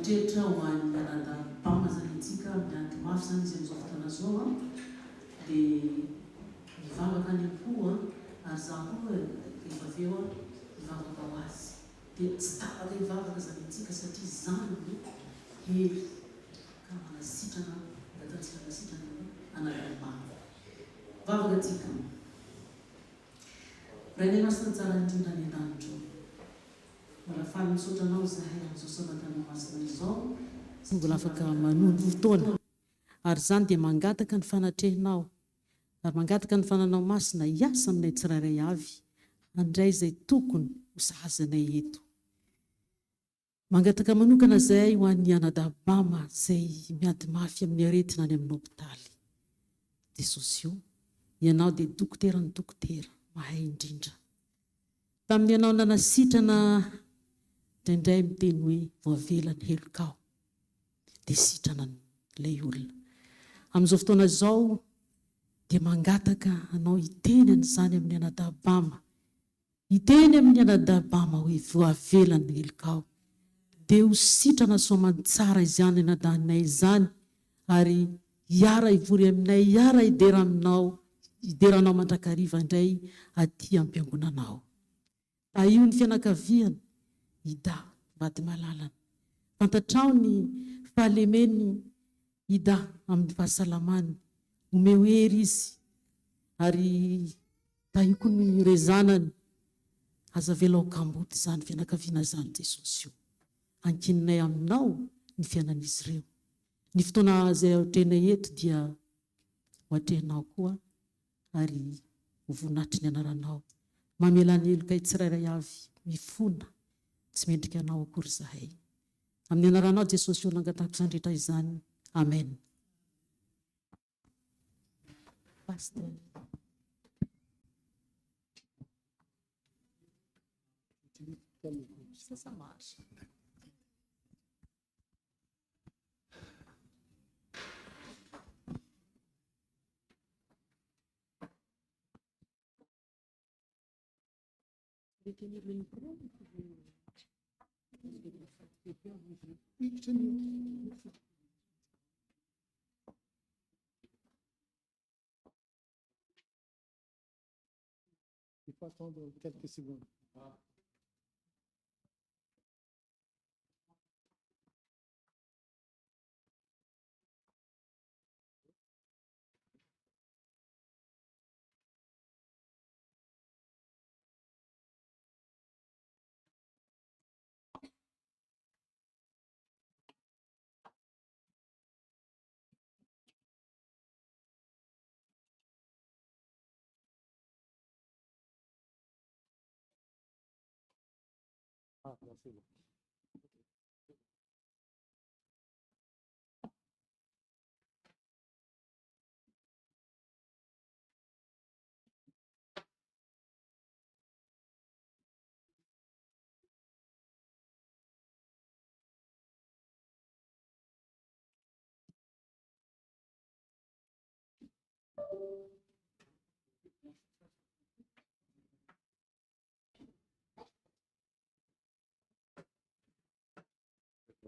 Mitrehitra ho an'ny anadahy zany antsika mianty mafy zany izy amin'izao fotoana zao a, dia mivavaka any am-po ary zaho koa rehefa aveo mivavaka ho azy. Dia tsy tapaka hivavaka zany antsika satria zany hely ka manasitrana ataontsika manasitrana anadahy mafy. Vavaka antsika. Rainay masina tsara indrindra ny an-danitra. Mbola faly misaotra anao zahay amin'izao sabatana masina izao. Sy mbola afaka manondro fotoana. Ary zany dia mangataka ny fanatrehinao. Ary mangataka ny fananao masina hiasa aminay tsirairay avy. Handray izay tokony ho sahazanay eto. Mangataka manokana izay ho an'ny anadahy-bama izay miady mafy amin'ny aretina any amin'ny hôpitaly. Jesosy io, ianao dia dokoteran'ny dokotera, mahay indrindra. Tamin'ny ianao nanasitrana indraindray miteny hoe voavelany helokao, dia sitrana ilay olona. Amin'izao fotoana izao dia mangataka anao hiteny an'izany amin'ny anadahy-bama. Hiteny amin'ny anadahy-bama hoe voavelany helokao. Dia ho sitrana soamantsara izany anadahinay izany, ary hiara hivory aminay, hiara hidera aminao, hideranao mandrakariva indray aty am-piangonanao. Io ny fianakaviany, hida vady malalana. Fantatrao ny fahalemeny hida amin'ny fahasalamany. Omeo hery izy, ary tahiko ny rezanany. Aza velao kamboty izany fianakaviana izany Jesosy io. Ankininay aminao ny fiainan'izy ireo. Ny fotoana izay otrenay eto dia otrenao koa, ary ho voninahitry ny anaranao. Mamela ny heloka tsirairay avy mifona, tsy mendrika anao akory zahay. Amin'ny anaranao Jesosy io nangatahako izany rehetra izany. Amen. Pasteur. Ça marche. Tenir le micro. Il faut attendre quelques secondes. Ah, merci beaucoup.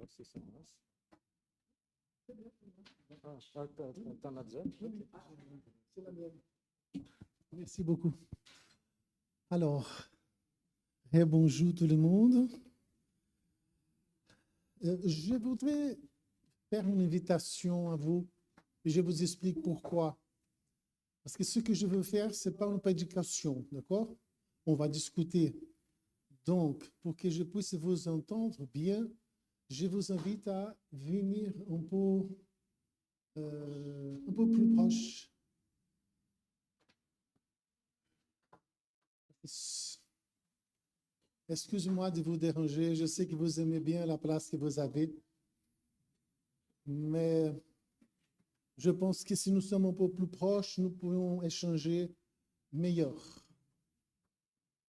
Si ça marche. T'en as déjà? C'est la mienne. Merci beaucoup. Alors, bonjour tout le monde. Je voudrais faire une invitation à vous et je vous explique pourquoi. Parce que ce que je veux faire, ce n'est pas une prédication, d'accord? On va discuter. Donc, pour que je puisse vous entendre bien, je vous invite à venir un peu plus proche. Excusez-moi de vous déranger, je sais que vous aimez bien la place que vous avez, mais je pense que si nous sommes un peu plus proches, nous pourrons échanger meilleur,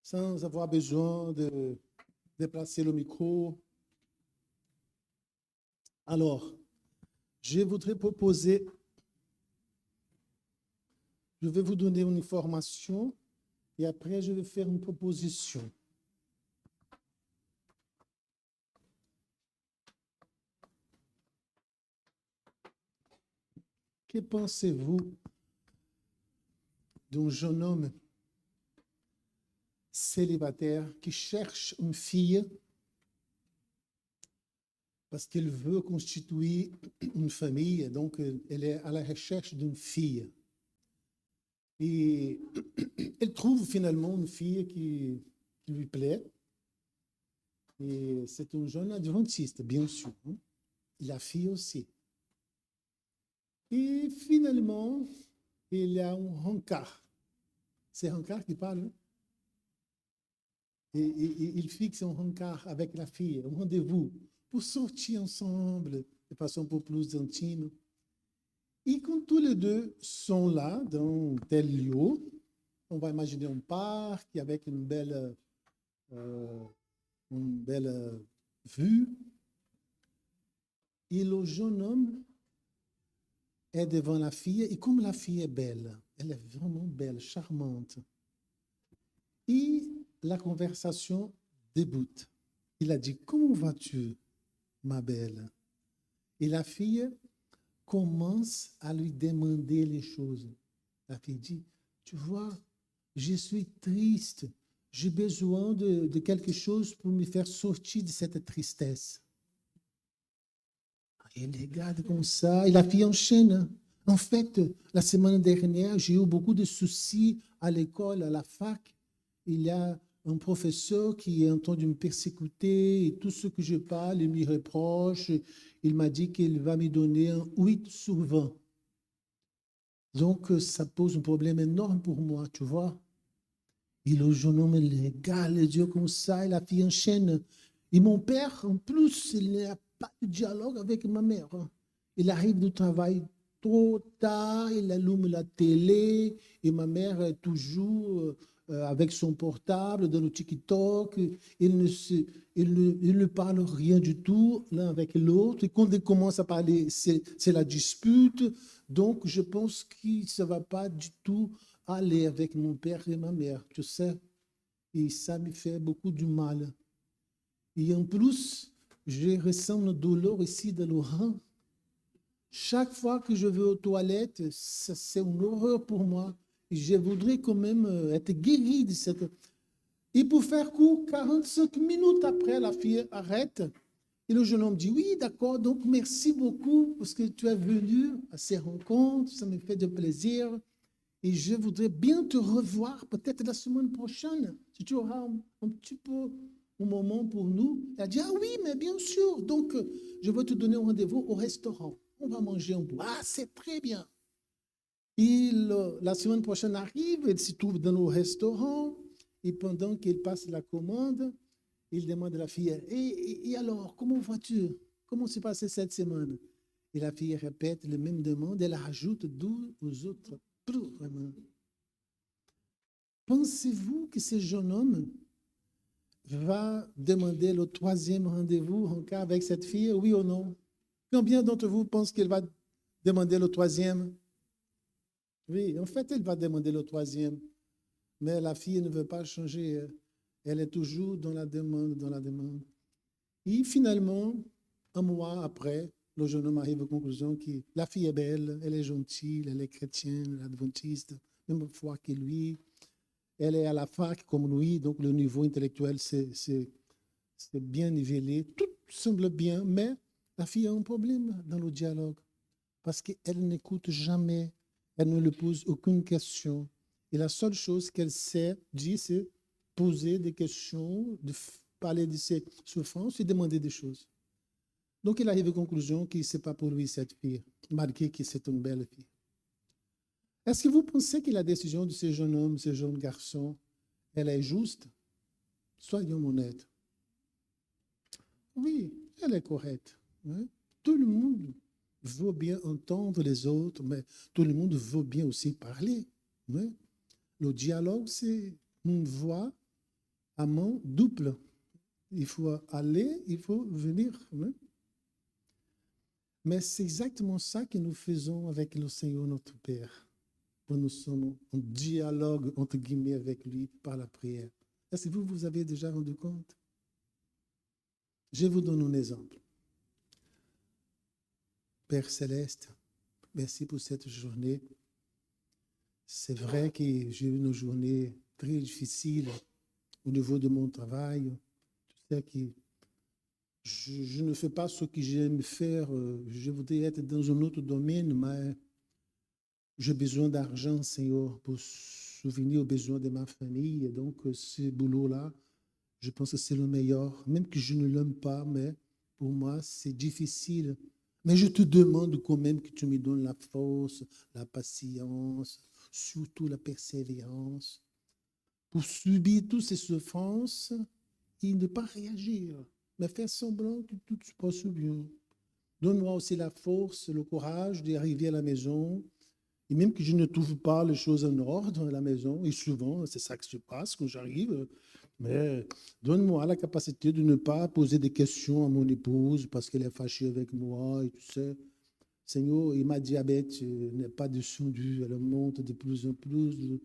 sans avoir besoin de déplacer le micro. Alors, je voudrais proposer, je vais vous donner une information et après je vais faire une proposition. Que pensez-vous d'un jeune homme célibataire qui cherche une fille parce qu'il veut constituer une famille, donc elle est à la recherche d'une fille. Et elle trouve finalement une fille qui lui plaît. Et c'est un jeune adventiste, bien sûr. Hein? La fille aussi. Et finalement, il y a un rencard. C'est Rencard qui parle. Hein? Et il fixe un rencard avec la fille, un rendez-vous pour sortir ensemble de façon un peu plus intime. Et quand tous les deux sont là, dans tel lieu, on va imaginer un parc avec une belle vue. Et le jeune homme est devant la fille, et comme la fille est belle, elle est vraiment belle, charmante. Et la conversation débute. Il a dit, comment vas-tu, ma belle? Et la fille commence à lui demander les choses. La fille dit, tu vois, je suis triste, j'ai besoin de quelque chose pour me faire sortir de cette tristesse. Il regarde comme ça, et la fille enchaîne. En fait, la semaine dernière, j'ai eu beaucoup de soucis à l'école, à la fac. Il y a un professeur qui est en train de me persécuter, et tout ce que je parle, il me reproche. Il m'a dit qu'il va me donner un 8 sur 20. Donc, ça pose un problème énorme pour moi, tu vois. Et le jeune homme regarde les yeux comme ça, et la fille enchaîne. Et mon père, en plus, il n'a pas de dialogue avec ma mère. Il arrive du travail trop tard, il allume la télé, et ma mère est toujours avec son portable dans le TikTok. Il ne parle rien du tout l'un avec l'autre. Et quand ils commencent à parler, c'est la dispute. Donc, je pense que ça ne va pas du tout aller avec mon père et ma mère, tu sais. Et ça me fait beaucoup du mal. Et en plus, je ressens une douleur ici dans le rein. Chaque fois que je vais aux toilettes, c'est une horreur pour moi. Et je voudrais quand même être guéri de cette... Et pour faire court, 45 minutes après, la fille arrête. Et le jeune homme dit, oui, d'accord, donc merci beaucoup parce que tu es venu à ces rencontres, ça me fait de plaisir. Et je voudrais bien te revoir peut-être la semaine prochaine, si tu auras un petit peu un moment pour nous. Elle a dit, ah oui, mais bien sûr. Donc, je vais te donner un rendez-vous au restaurant. On va manger un bout. Ah, c'est très bien. Et la semaine prochaine arrive, elle se trouve dans le restaurant. Et pendant qu'il passe la commande, il demande à la fille, et alors, comment vas-tu? Comment s'est passé cette semaine? Et la fille répète les mêmes demandes, elle rajoute 12 aux autres. Vraiment. Pensez-vous que ce jeune homme va demander le troisième rendez-vous en cas avec cette fille, oui ou non? Combien d'entre vous pensent qu'il va demander le troisième? Oui, en fait, il va demander le troisième. Mais la fille ne veut pas changer. Elle est toujours dans la demande, dans la demande. Et finalement, un mois après, le jeune homme arrive à la conclusion que la fille est belle, elle est gentille, elle est chrétienne, elle est adventiste, même foi que lui. Elle est à la fac comme lui, donc le niveau intellectuel, c'est bien nivelé. Tout semble bien, mais la fille a un problème dans le dialogue parce qu'elle n'écoute jamais, elle ne lui pose aucune question. Et la seule chose qu'elle sait dire, c'est poser des questions, de parler de ses souffrances et demander des choses. Donc, il arrive à la conclusion que ce n'est pas pour lui cette fille, malgré que c'est une belle fille. Est-ce que vous pensez que la décision de ce jeune homme, ce jeune garçon, elle est juste? Soyons honnêtes. Oui, elle est correcte. Hein? Tout le monde veut bien entendre les autres, mais tout le monde veut bien aussi parler. Hein? Le dialogue, c'est une voie à main double. Il faut aller, il faut venir. Hein? Mais c'est exactement ça que nous faisons avec le Seigneur notre Père. Quand nous sommes en dialogue, entre guillemets, avec lui par la prière. Est-ce que vous vous avez déjà rendu compte? Je vous donne un exemple. Père Céleste, Merci pour cette journée. C'est vrai que j'ai eu une journée très difficile au niveau de mon travail. Tu sais que je ne fais pas ce que j'aime faire. Je voudrais être dans un autre domaine, mais j'ai besoin d'argent, Seigneur, pour souvenir aux besoins de ma famille. Et donc, ce boulot-là, je pense que c'est le meilleur. Même que je ne l'aime pas, mais pour moi, c'est difficile. Mais je te demande quand même que tu me donnes la force, la patience, surtout la persévérance, pour subir toutes ces souffrances et ne pas réagir, mais faire semblant que tout se passe bien. Donne-moi aussi la force, le courage d'arriver à la maison, et même que je ne trouve pas les choses en ordre à la maison, et souvent c'est ça qui se passe quand j'arrive, mais donne-moi la capacité de ne pas poser des questions à mon épouse parce qu'elle est fâchée avec moi, et tu sais, Seigneur, et ma diabète n'est pas descendue, elle monte de plus en plus. Et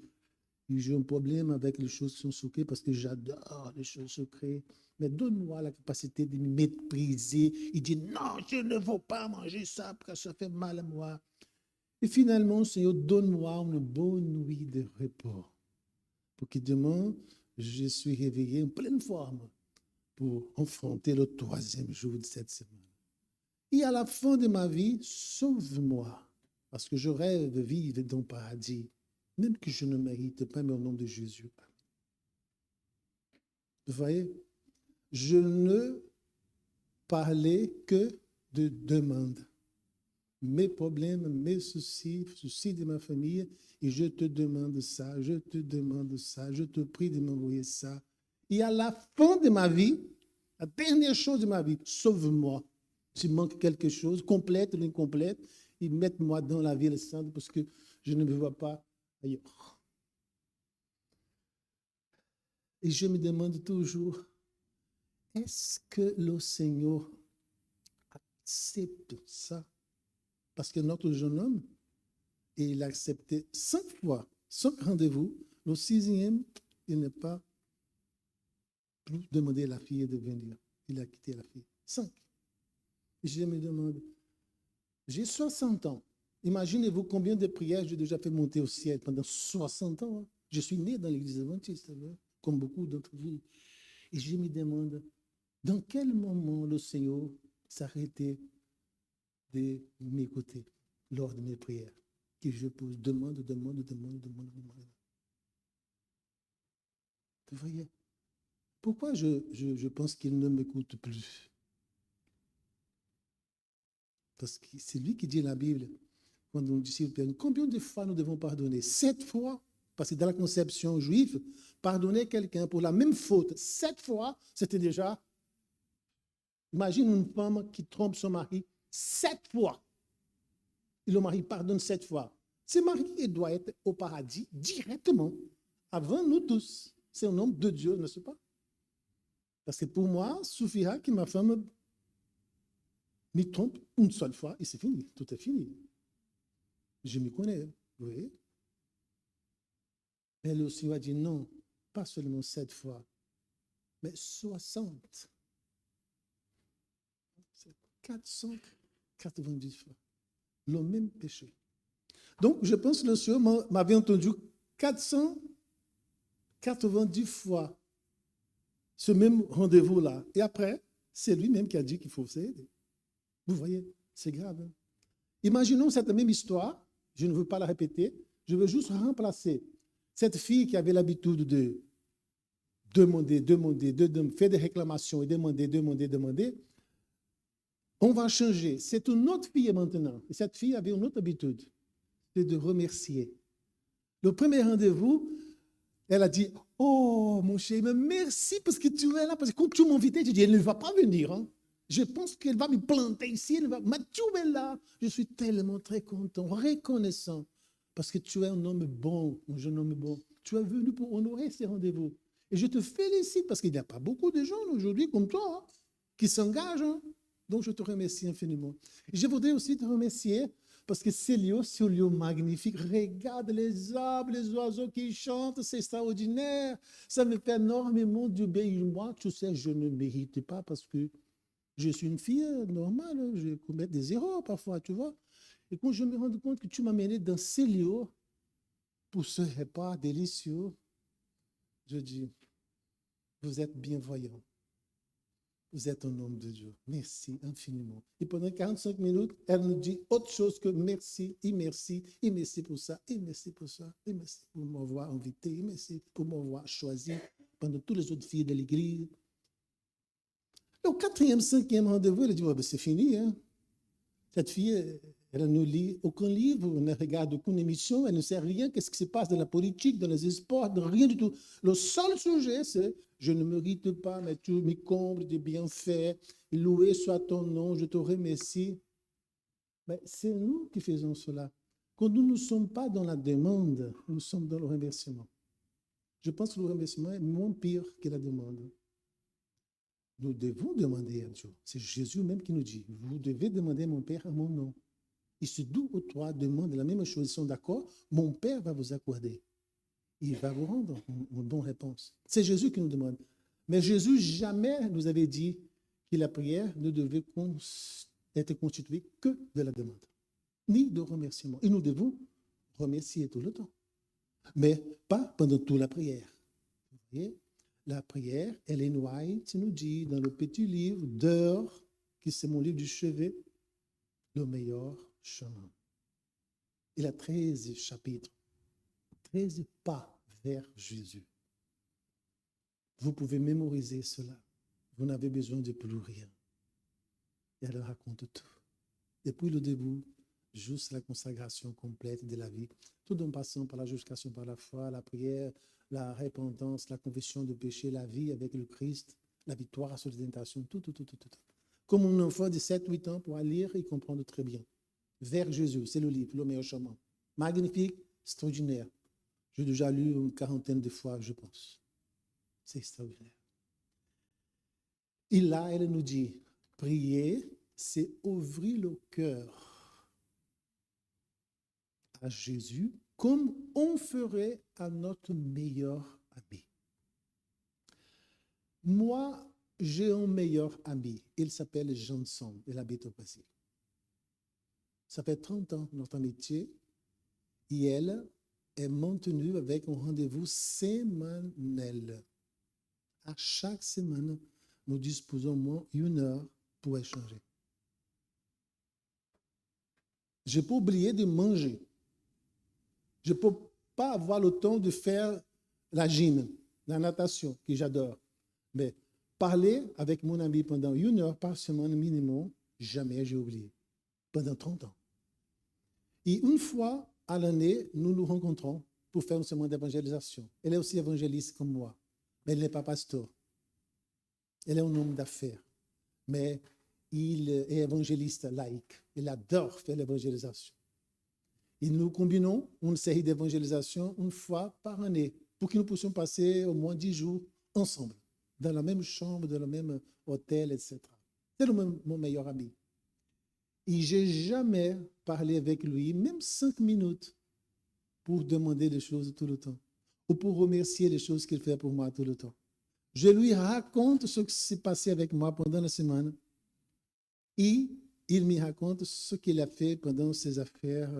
j'ai un problème avec les choses qui sont secrètes parce que j'adore les choses secrètes. Mais donne-moi la capacité de me mépriser et dire non, je ne veux pas manger ça parce que ça fait mal à moi. Et finalement, Seigneur, donne-moi une bonne nuit de repos pour que demain, je suis réveillé en pleine forme pour affronter le 3e jour de cette semaine. Et à la fin de ma vie, sauve-moi, parce que je rêve de vivre dans le paradis, même que je ne mérite pas, mais au nom de Jésus. Vous voyez, je ne parlais que de demandes. Mes problèmes, mes soucis, soucis de ma famille, et je te demande ça, je te demande ça, je te prie de m'envoyer ça. Et à la fin de ma vie, la dernière chose de ma vie, sauve-moi. S'il manque quelque chose, complète ou incomplète, et mette-moi dans la ville sainte parce que je ne me vois pas ailleurs. Et je me demande toujours, est-ce que le Seigneur accepte ça? Parce que notre jeune homme, il a accepté 5 fois, 5 rendez-vous. Le 6e, il n'a pas plus demandé à la fille de venir. Il a quitté la fille. 5. Je me demande, j'ai 60 ans. Imaginez-vous combien de prières j'ai déjà fait monter au ciel pendant 60 ans. Je suis né dans l'église adventiste, comme beaucoup d'entre vous. Et je me demande, dans quel moment le Seigneur s'arrêtait de m'écouter lors de mes prières, que je pose, demande. Vous voyez? Pourquoi je pense qu'il ne m'écoute plus? Parce que c'est lui qui dit dans la Bible, quand on dit, combien de fois nous devons pardonner? 7 fois. Parce que dans la conception juive, pardonner quelqu'un pour la même faute 7 fois, c'était déjà... Imagine une femme qui trompe son mari 7 fois. Et le mari pardonne 7 fois. Ce mari, il doit être au paradis directement, avant nous tous. C'est un homme de Dieu, n'est-ce pas? Parce que pour moi, il suffira que ma femme me trompe une seule fois et c'est fini, tout est fini. Je me connais, vous voyez. Mais le Seigneur a dit non, pas seulement 7 fois, mais 60. C'est 490 fois. Le même péché. Donc, je pense que le Seigneur m'avait entendu 490 fois ce même rendez-vous-là. Et après, c'est lui-même qui a dit qu'il faut s'aider. Vous voyez, c'est grave. Hein? Imaginons cette même histoire, je ne veux pas la répéter, je veux juste remplacer cette fille qui avait l'habitude de demander, faire des réclamations et demander. On va changer. C'est une autre fille maintenant. Et cette fille avait une autre habitude, c'est de remercier. Le premier rendez-vous, elle a dit, oh mon chéri, mais merci parce que tu es là. Parce que quand tu m'invitais, tu dis, elle ne va pas venir. Hein. Je pense qu'elle va me planter ici. Mais tu es là. Je suis tellement très content, reconnaissant. Parce que tu es un homme bon, un jeune homme bon. Tu es venu pour honorer ces rendez-vous. Et je te félicite parce qu'il n'y a pas beaucoup de gens aujourd'hui comme toi hein, qui s'engagent. Hein. Donc, je te remercie infiniment. Et je voudrais aussi te remercier parce que c'est un lieu magnifique. Regarde les arbres, les oiseaux qui chantent, c'est extraordinaire. Ça me fait énormément du bien. Moi, tu sais, je ne mérite pas parce que Je suis une fille normale, je commets des erreurs parfois, tu vois. Et quand je me rends compte que tu m'as mené dans ces lieux pour ce repas délicieux, je dis, vous êtes bienveillant. Vous êtes un homme de Dieu. Merci infiniment. Et pendant 45 minutes, elle nous dit autre chose que merci, et merci, et merci pour ça, et merci pour ça, et merci pour m'avoir invité, et merci pour m'avoir choisi pendant toutes les autres filles de l'église. Et au 4e, 5e rendez-vous, elle a dit, ouais, ben c'est fini. Hein. Cette fille, elle ne lit aucun livre, elle ne regarde aucune émission, elle ne sait rien, qu'est-ce qui se passe dans la politique, dans les sports, dans rien du tout. Le seul sujet, c'est je ne mérite pas, mais tu me combles de bienfaits, loué soit ton nom, je te remercie. Mais c'est nous qui faisons cela. Quand nous ne sommes pas dans la demande, nous sommes dans le remerciement. Je pense que le remerciement est moins pire que la demande. Nous devons demander à Dieu. C'est Jésus même qui nous dit, vous devez demander à mon Père à mon nom. Et si deux ou trois demandent la même chose, ils sont d'accord, mon Père va vous accorder. Il va vous rendre une bonne réponse. C'est Jésus qui nous demande. Mais Jésus jamais nous avait dit que la prière ne devait être constituée que de la demande, ni de remerciement. Et nous devons remercier tout le temps, mais pas pendant toute la prière. Vous voyez, la prière, Ellen White nous dit dans le petit livre d'heures, qui c'est mon livre du chevet, le meilleur chemin. Il a 13 chapitres, 13 pas vers Jésus. Vous pouvez mémoriser cela. Vous n'avez besoin de plus rien. Et elle raconte tout. Depuis le début, jusqu'à la consacration complète de la vie, tout en passant par la justification par la foi, la prière, la repentance, la confession de péché, la vie avec le Christ, la victoire sur les tentations, tout. Comme un enfant de 7-8 ans pourra lire et comprendre très bien. Vers Jésus, c'est le livre, le meilleur chemin. Magnifique, extraordinaire. J'ai déjà lu une 40aine de fois, je pense. C'est extraordinaire. Et là, elle nous dit, prier, c'est ouvrir le cœur à Jésus comme on ferait à notre meilleur ami. Moi, j'ai un meilleur ami. Il s'appelle Johnson. Il habite au Brésil. Ça fait 30 ans, notre amitié. Et elle est maintenue avec un rendez-vous sémanal. À chaque semaine, nous disposons au moins 1 heure pour échanger. Je peux oublier de manger. Je ne peux pas avoir le temps de faire la gym, la natation, que j'adore. Mais parler avec mon ami pendant 1 heure par semaine minimum, jamais j'ai oublié. Pendant 30 ans. Et une fois à l'année, nous nous rencontrons pour faire une semaine d'évangélisation. Elle est aussi évangéliste comme moi, mais elle n'est pas pasteur. Elle est un homme d'affaires, mais il est évangéliste laïque. Il adore faire l'évangélisation. Et nous combinons une série d'évangélisation 1 fois par année pour que nous puissions passer au moins 10 jours ensemble, dans la même chambre, dans le même hôtel, etc. C'est mon meilleur ami. Et je n'ai jamais parlé avec lui, même 5 minutes, pour demander des choses tout le temps, ou pour remercier les choses qu'il fait pour moi tout le temps. Je lui raconte ce qui s'est passé avec moi pendant la semaine, et il me raconte ce qu'il a fait pendant ses affaires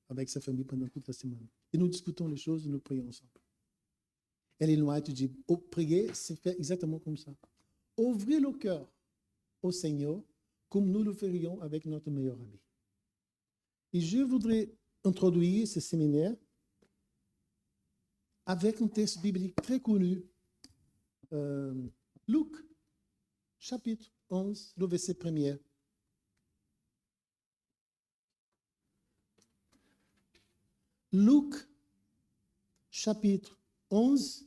avec sa famille pendant toute la semaine. Et nous discutons les choses, nous prions ensemble. Ellen White dit, prier, c'est fait exactement comme ça. Ouvrir le cœur au Seigneur, comme nous le ferions avec notre meilleur ami. Et je voudrais introduire ce séminaire avec un texte biblique très connu, Luc, chapitre 11, le verset 1er. Luc, chapitre 11,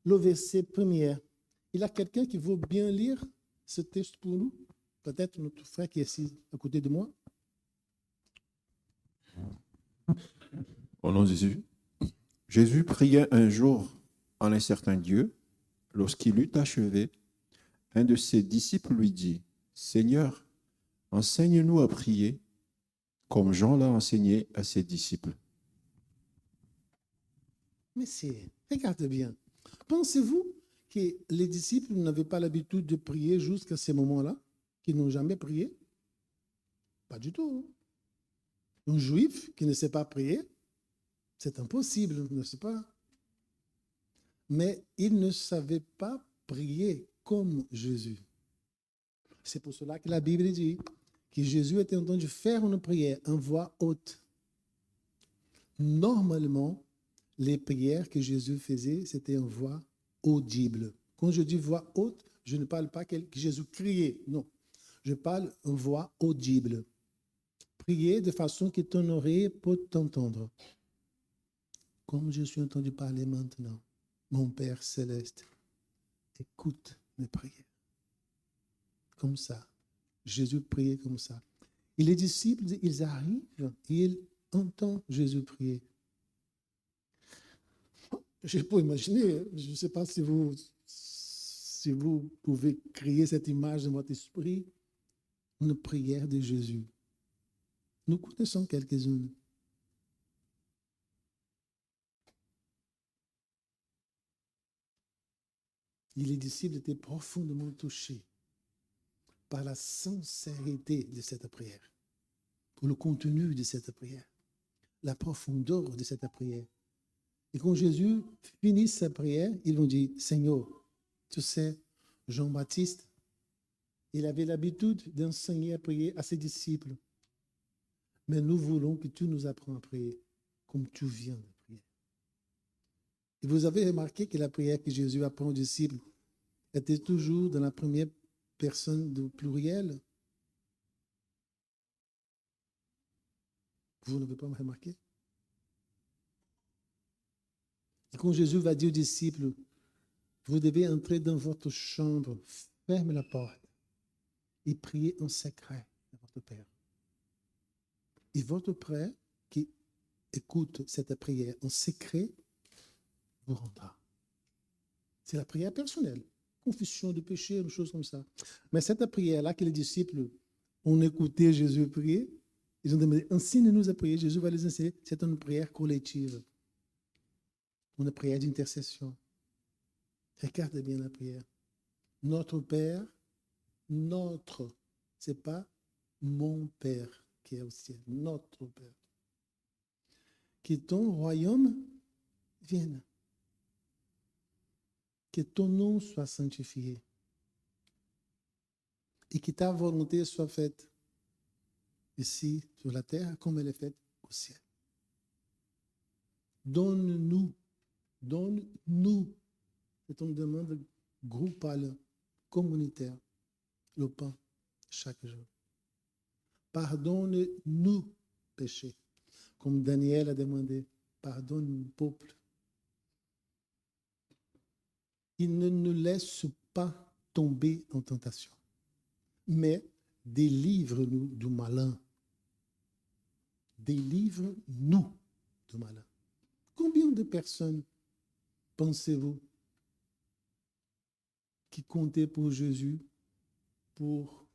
le verset 1er. Il y a quelqu'un qui veut bien lire ce texte pour nous? Peut-être notre frère qui est assis à côté de moi. Au nom de Jésus. Jésus priait un jour en un certain Dieu. Lorsqu'il eut achevé, un de ses disciples lui dit, « Seigneur, enseigne-nous à prier, comme Jean l'a enseigné à ses disciples. » Mais regardez bien. Pensez-vous que les disciples n'avaient pas l'habitude de prier jusqu'à ces moments-là? qui n'ont jamais prié? Pas du tout. Un juif qui ne sait pas prier, c'est impossible, n'est-ce pas? Mais il ne savait pas prier comme Jésus. C'est pour cela que la Bible dit que Jésus était en train de faire une prière en voix haute. Normalement, les prières que Jésus faisait, c'était en voix audible. Quand je dis voix haute, je ne parle pas que Jésus criait, non. Je parle en voix audible. Prier de façon que ton oreille peut t'entendre. Comme je suis en train de parler maintenant, mon Père céleste, écoute mes prières. Comme ça. Jésus priait comme ça. Et les disciples, ils arrivent et ils entendent Jésus prier. Je peux imaginer, je ne sais pas si vous pouvez créer cette image dans votre esprit, une prière de Jésus. Nous connaissons quelques-unes. Et les disciples étaient profondément touchés par la sincérité de cette prière, pour le contenu de cette prière, la profondeur de cette prière. Et quand Jésus finit sa prière, ils vont dire, Seigneur, tu sais, Jean-Baptiste, il avait l'habitude d'enseigner à prier à ses disciples. Mais nous voulons que tu nous apprennes à prier comme tu viens de prier. Et vous avez remarqué que la prière que Jésus apprend aux disciples était toujours dans la première personne du pluriel. Vous n'avez pas remarqué? Et quand Jésus va dire aux disciples, vous devez entrer dans votre chambre, fermez la porte et priez en secret à votre Père. Et votre Père qui écoute cette prière en secret vous rendra. C'est la prière personnelle. Confession de péché, une chose comme ça. Mais cette prière-là que les disciples ont écouté Jésus prier, ils ont demandé, enseigne-nous à prier. Jésus va les enseigner. C'est une prière collective. Une prière d'intercession. Regardez bien la prière. Notre Père, notre, c'est pas mon Père qui est au ciel, notre Père. Que ton royaume vienne. Que ton nom soit sanctifié. Et que ta volonté soit faite ici sur la terre comme elle est faite au ciel. Donne-nous, c'est une demande groupale, communautaire, le pain chaque jour. Pardonne-nous péchés, comme Daniel a demandé, pardonne mon peuple. Il ne nous laisse pas tomber en tentation, mais délivre-nous du malin. Délivre-nous du malin. Combien de personnes pensez-vous qui comptaient pour Jésus pour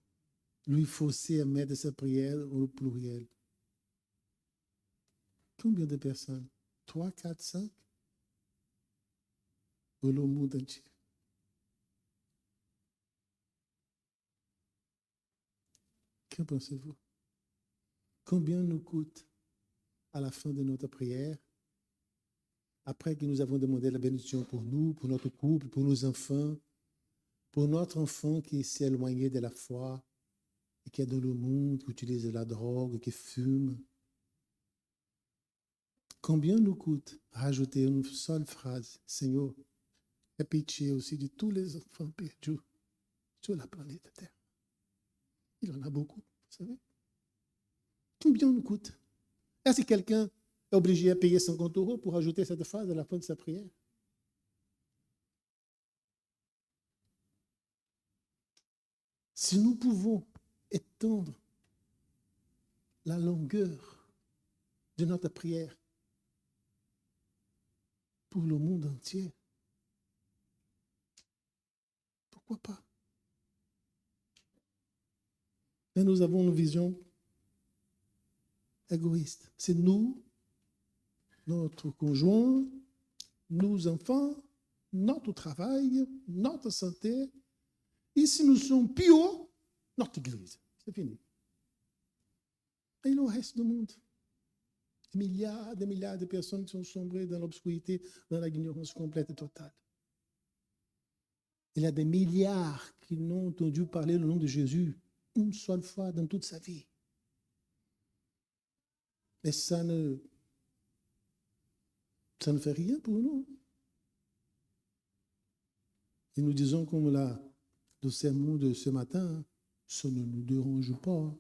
lui forcer à mettre sa prière au pluriel? Combien de personnes? 3, 4, 5? Pour le monde entier. Que pensez-vous? Combien nous coûte à la fin de notre prière, après que nous avons demandé la bénédiction pour nous, pour notre couple, pour nos enfants, pour notre enfant qui s'est éloigné de la foi et qui est dans le monde, qui utilise de la drogue, qui fume? Combien nous coûte rajouter une seule phrase, Seigneur, aie pitié aussi de tous les enfants perdus sur la planète Terre. Il y en a beaucoup, vous savez. Combien nous coûte? Est-ce que quelqu'un est obligé à payer 50 € pour ajouter cette phrase à la fin de sa prière? Si nous pouvons étendre la longueur de notre prière pour le monde entier, pourquoi pas? Mais nous avons une vision égoïste. C'est nous, notre conjoint, nos enfants, notre travail, notre santé. Et si nous sommes pieux, notre Église. C'est fini. Et le reste du monde. Des milliards de personnes qui sont sombrées dans l'obscurité, dans l'ignorance complète et totale. Il y a des milliards qui n'ont entendu parler le nom de Jésus une seule fois dans toute sa vie. Et ça ne fait rien pour nous. Et nous disons comme le sermon de ce matin, ça ne nous dérange pas.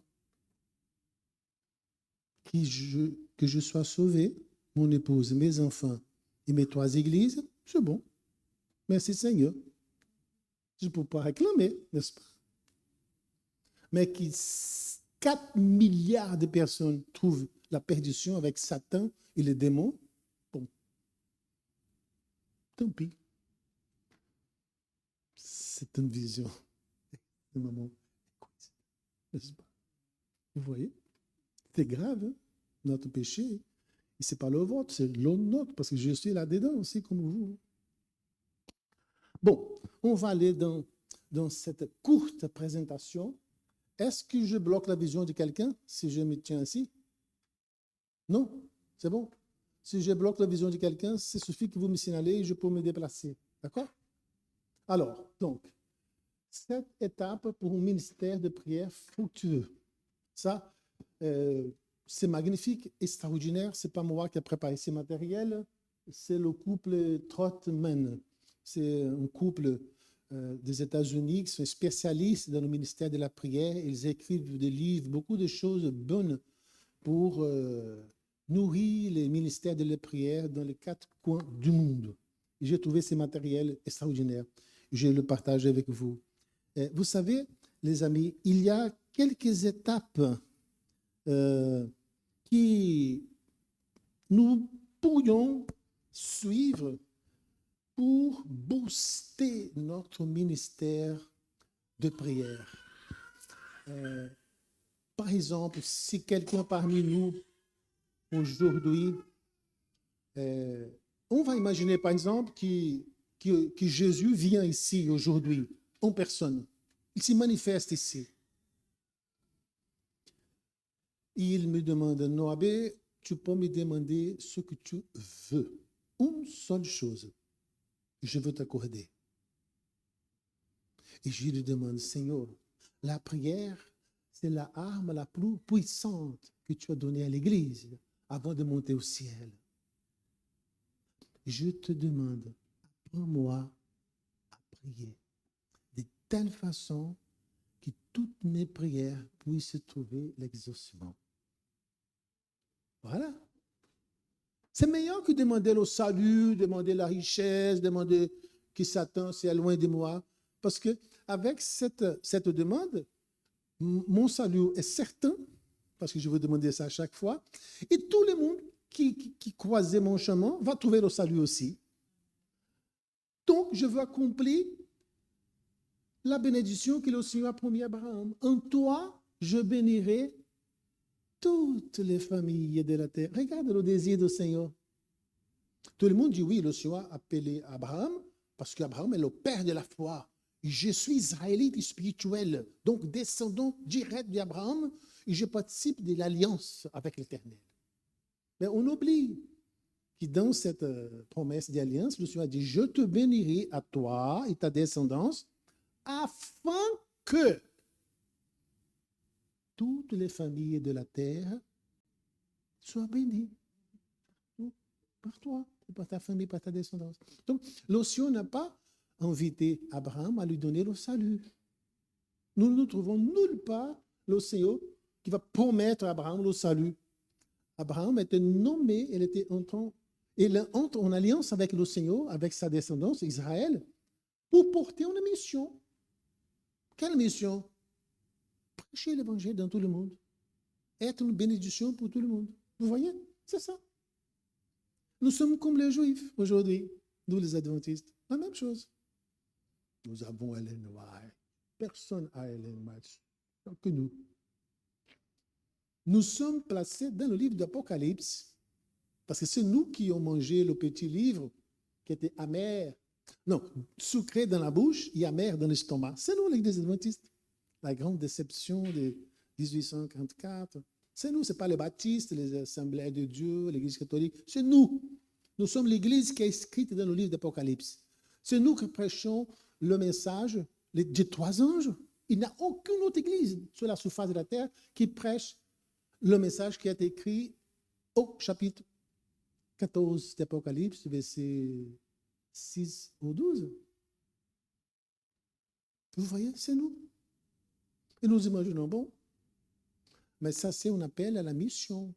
Que je sois sauvé, mon épouse, mes enfants et mes 3 églises, c'est bon. Merci Seigneur. Je ne peux pas réclamer, n'est-ce pas? Mais que 4 milliards de personnes trouvent la perdition avec Satan et les démons, bon, tant pis. C'est une vision de maman, n'est-ce pas? Vous voyez? C'est grave, hein? Notre péché. Et ce n'est pas le vôtre, c'est le nôtre, parce que je suis là-dedans aussi, comme vous. Bon, on va aller dans cette courte présentation. Est-ce que je bloque la vision de quelqu'un si je me tiens ainsi? Non, c'est bon. Si je bloque la vision de quelqu'un, il suffit que vous me signalez et je peux me déplacer. D'accord? Alors, donc, cette étape pour un ministère de prière fructueux. Ça, c'est magnifique, extraordinaire. Ce n'est pas moi qui ai préparé ces matériels, c'est le couple Trotman. C'est un couple des États-Unis qui sont spécialistes dans le ministère de la prière. Ils écrivent des livres, beaucoup de choses bonnes pour nourrir les ministères de la prière dans les 4 coins du monde. Et j'ai trouvé ces matériels extraordinaires. Je le partage avec vous. Vous savez, les amis, il y a quelques étapes qui nous pourrions suivre pour booster notre ministère de prière. Par exemple, si quelqu'un parmi nous, aujourd'hui, on va imaginer par exemple que Jésus vient ici aujourd'hui, en personne. Il se manifeste ici. Il me demande, Noabé, tu peux me demander ce que tu veux. Une seule chose, je veux t'accorder. Et je lui demande, Seigneur, la prière, c'est la arme la plus puissante que tu as donnée à l'Église avant de monter au ciel. Je te demande, apprends-moi à prier de telle façon que toutes mes prières puissent trouver l'exaucement. Voilà. C'est meilleur que demander le salut, demander la richesse, demander que Satan soit loin de moi. Parce que avec cette demande, mon salut est certain, parce que je veux demander ça à chaque fois, et tout le monde qui croisait mon chemin va trouver le salut aussi. Donc, je veux accomplir la bénédiction que le Seigneur a promis à Abraham. En toi, je bénirai toutes les familles de la terre. Regarde le désir du Seigneur. Tout le monde dit oui, le Seigneur a appelé Abraham parce qu'Abraham est le père de la foi. Je suis israélite spirituel, donc descendant direct d'Abraham et je participe de l'alliance avec l'Éternel. Mais on oublie que dans cette promesse d'alliance, le Seigneur a dit, je te bénirai à toi et ta descendance afin que toutes les familles de la terre soient bénies par toi, par ta famille, par ta descendance. Donc, le Seigneur n'a pas invité Abraham à lui donner le salut. Nous ne trouvons nulle part le Seigneur qui va promettre à Abraham le salut. Abraham était nommé, il entre en alliance avec le Seigneur, avec sa descendance, Israël, pour porter une mission. Quelle mission? Prêcher l'évangile dans tout le monde. Être une bénédiction pour tout le monde. Vous voyez? C'est ça. Nous sommes comme les Juifs aujourd'hui, nous les Adventistes. La même chose. Nous avons Ellen White. Personne n'a Ellen White que nous. Nous sommes placés dans le livre d'Apocalypse parce que c'est nous qui avons mangé le petit livre qui était amer. Non, sucré dans la bouche et amer dans l'estomac. C'est nous, l'Église adventiste. la grande déception de 1844. C'est nous, ce n'est pas les baptistes, les assemblées de Dieu, l'Église catholique, c'est nous. Nous sommes l'Église qui est écrite dans le livre d'Apocalypse. C'est nous qui prêchons le message des 3 anges. Il n'y a aucune autre Église sur la surface de la terre qui prêche le message qui est écrit au chapitre 14 d'Apocalypse, verset 6 au 12. Vous voyez, c'est nous. Et nous imaginons, bon, mais ça, c'est un appel à la mission.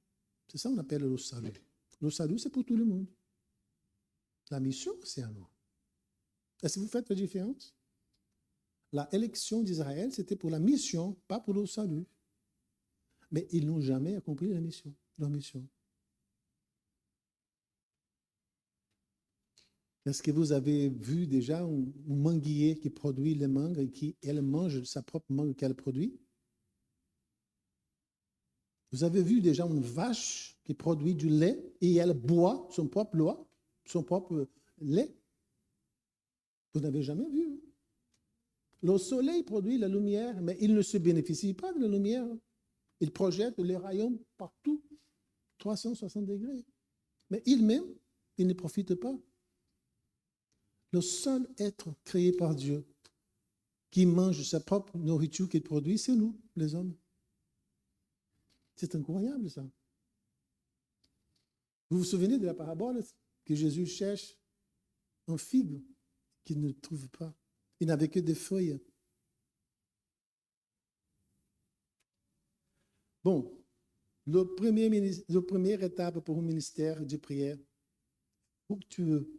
C'est ça qu'on appelle le salut. Le salut, c'est pour tout le monde. La mission, c'est à nous. Est-ce que vous faites la différence? La élection d'Israël, c'était pour la mission, pas pour le salut. Mais ils n'ont jamais accompli la mission, leur mission. Est-ce que vous avez vu déjà un manguier qui produit les mangues et qui, elle, mange sa propre mangue qu'elle produit? Vous avez vu déjà une vache qui produit du lait et elle boit son propre lait? Vous n'avez jamais vu. Le soleil produit la lumière, mais il ne se bénéficie pas de la lumière. Il projette les rayons partout, 360 degrés. Mais il-même, il ne profite pas. Le seul être créé par Dieu qui mange sa propre nourriture qu'il produit, c'est nous, les hommes. C'est incroyable, ça. Vous vous souvenez de la parabole que Jésus cherche un figue qu'il ne trouve pas. Il n'avait que des feuilles. Bon, la première étape pour un ministère de prière, où tu veux.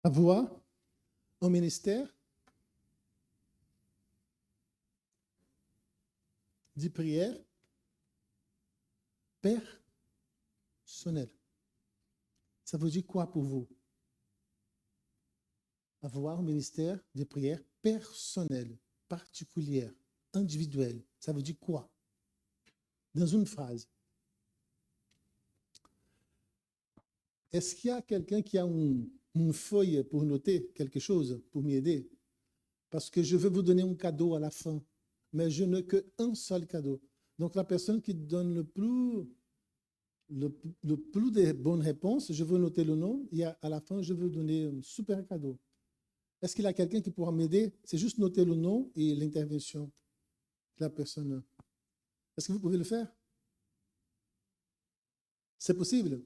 Avoir un ministère de prière personnel. Ça veut dire quoi pour vous? Avoir un ministère de prière personnel, particulière, individuel. Ça veut dire quoi? Dans une phrase. Est-ce qu'il y a quelqu'un qui a une feuille pour noter quelque chose, pour m'aider? Parce que je veux vous donner un cadeau à la fin, mais je n'ai qu'un seul cadeau. Donc la personne qui donne le plus de bonnes réponses, je veux noter le nom, et à la fin, je veux donner un super cadeau. Est-ce qu'il y a quelqu'un qui pourra m'aider? C'est juste noter le nom et l'intervention de la personne. Est-ce que vous pouvez le faire? C'est possible?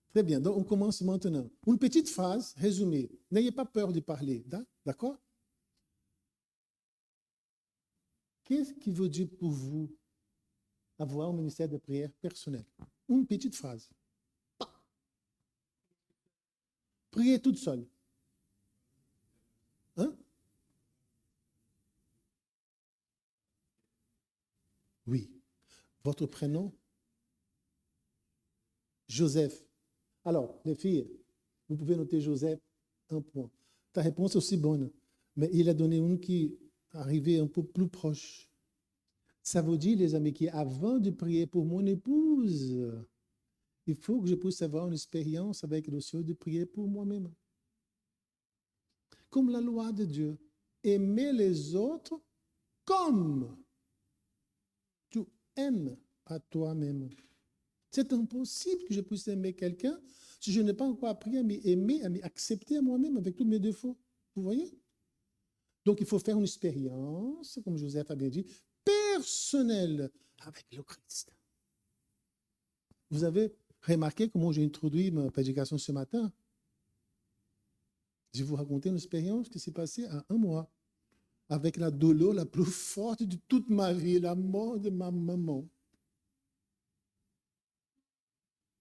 Très bien, donc on commence maintenant. Une petite phrase résumée. N'ayez pas peur de parler, d'accord? Qu'est-ce qui veut dire pour vous avoir un ministère de prière personnel? Une petite phrase. Priez toute seule. Hein? Oui. Votre prénom? Joseph. Alors, les filles, vous pouvez noter Joseph, 1 point. Ta réponse est aussi bonne, mais il a donné une qui arrivait un peu plus proche. Ça veut dire, les amis, qu'avant de prier pour mon épouse, il faut que je puisse avoir une expérience avec le Seigneur de prier pour moi-même. Comme la loi de Dieu, aimer les autres comme tu aimes à toi-même. C'est impossible que je puisse aimer quelqu'un si je n'ai pas encore appris à m'aimer, à m'accepter à moi-même avec tous mes défauts. Vous voyez? Donc, il faut faire une expérience, comme Joseph a bien dit, personnelle avec le Christ. Vous avez remarqué comment j'ai introduit ma prédication ce matin? Je vais vous raconter une expérience qui s'est passée à 1 mois, avec la douleur la plus forte de toute ma vie, la mort de ma maman.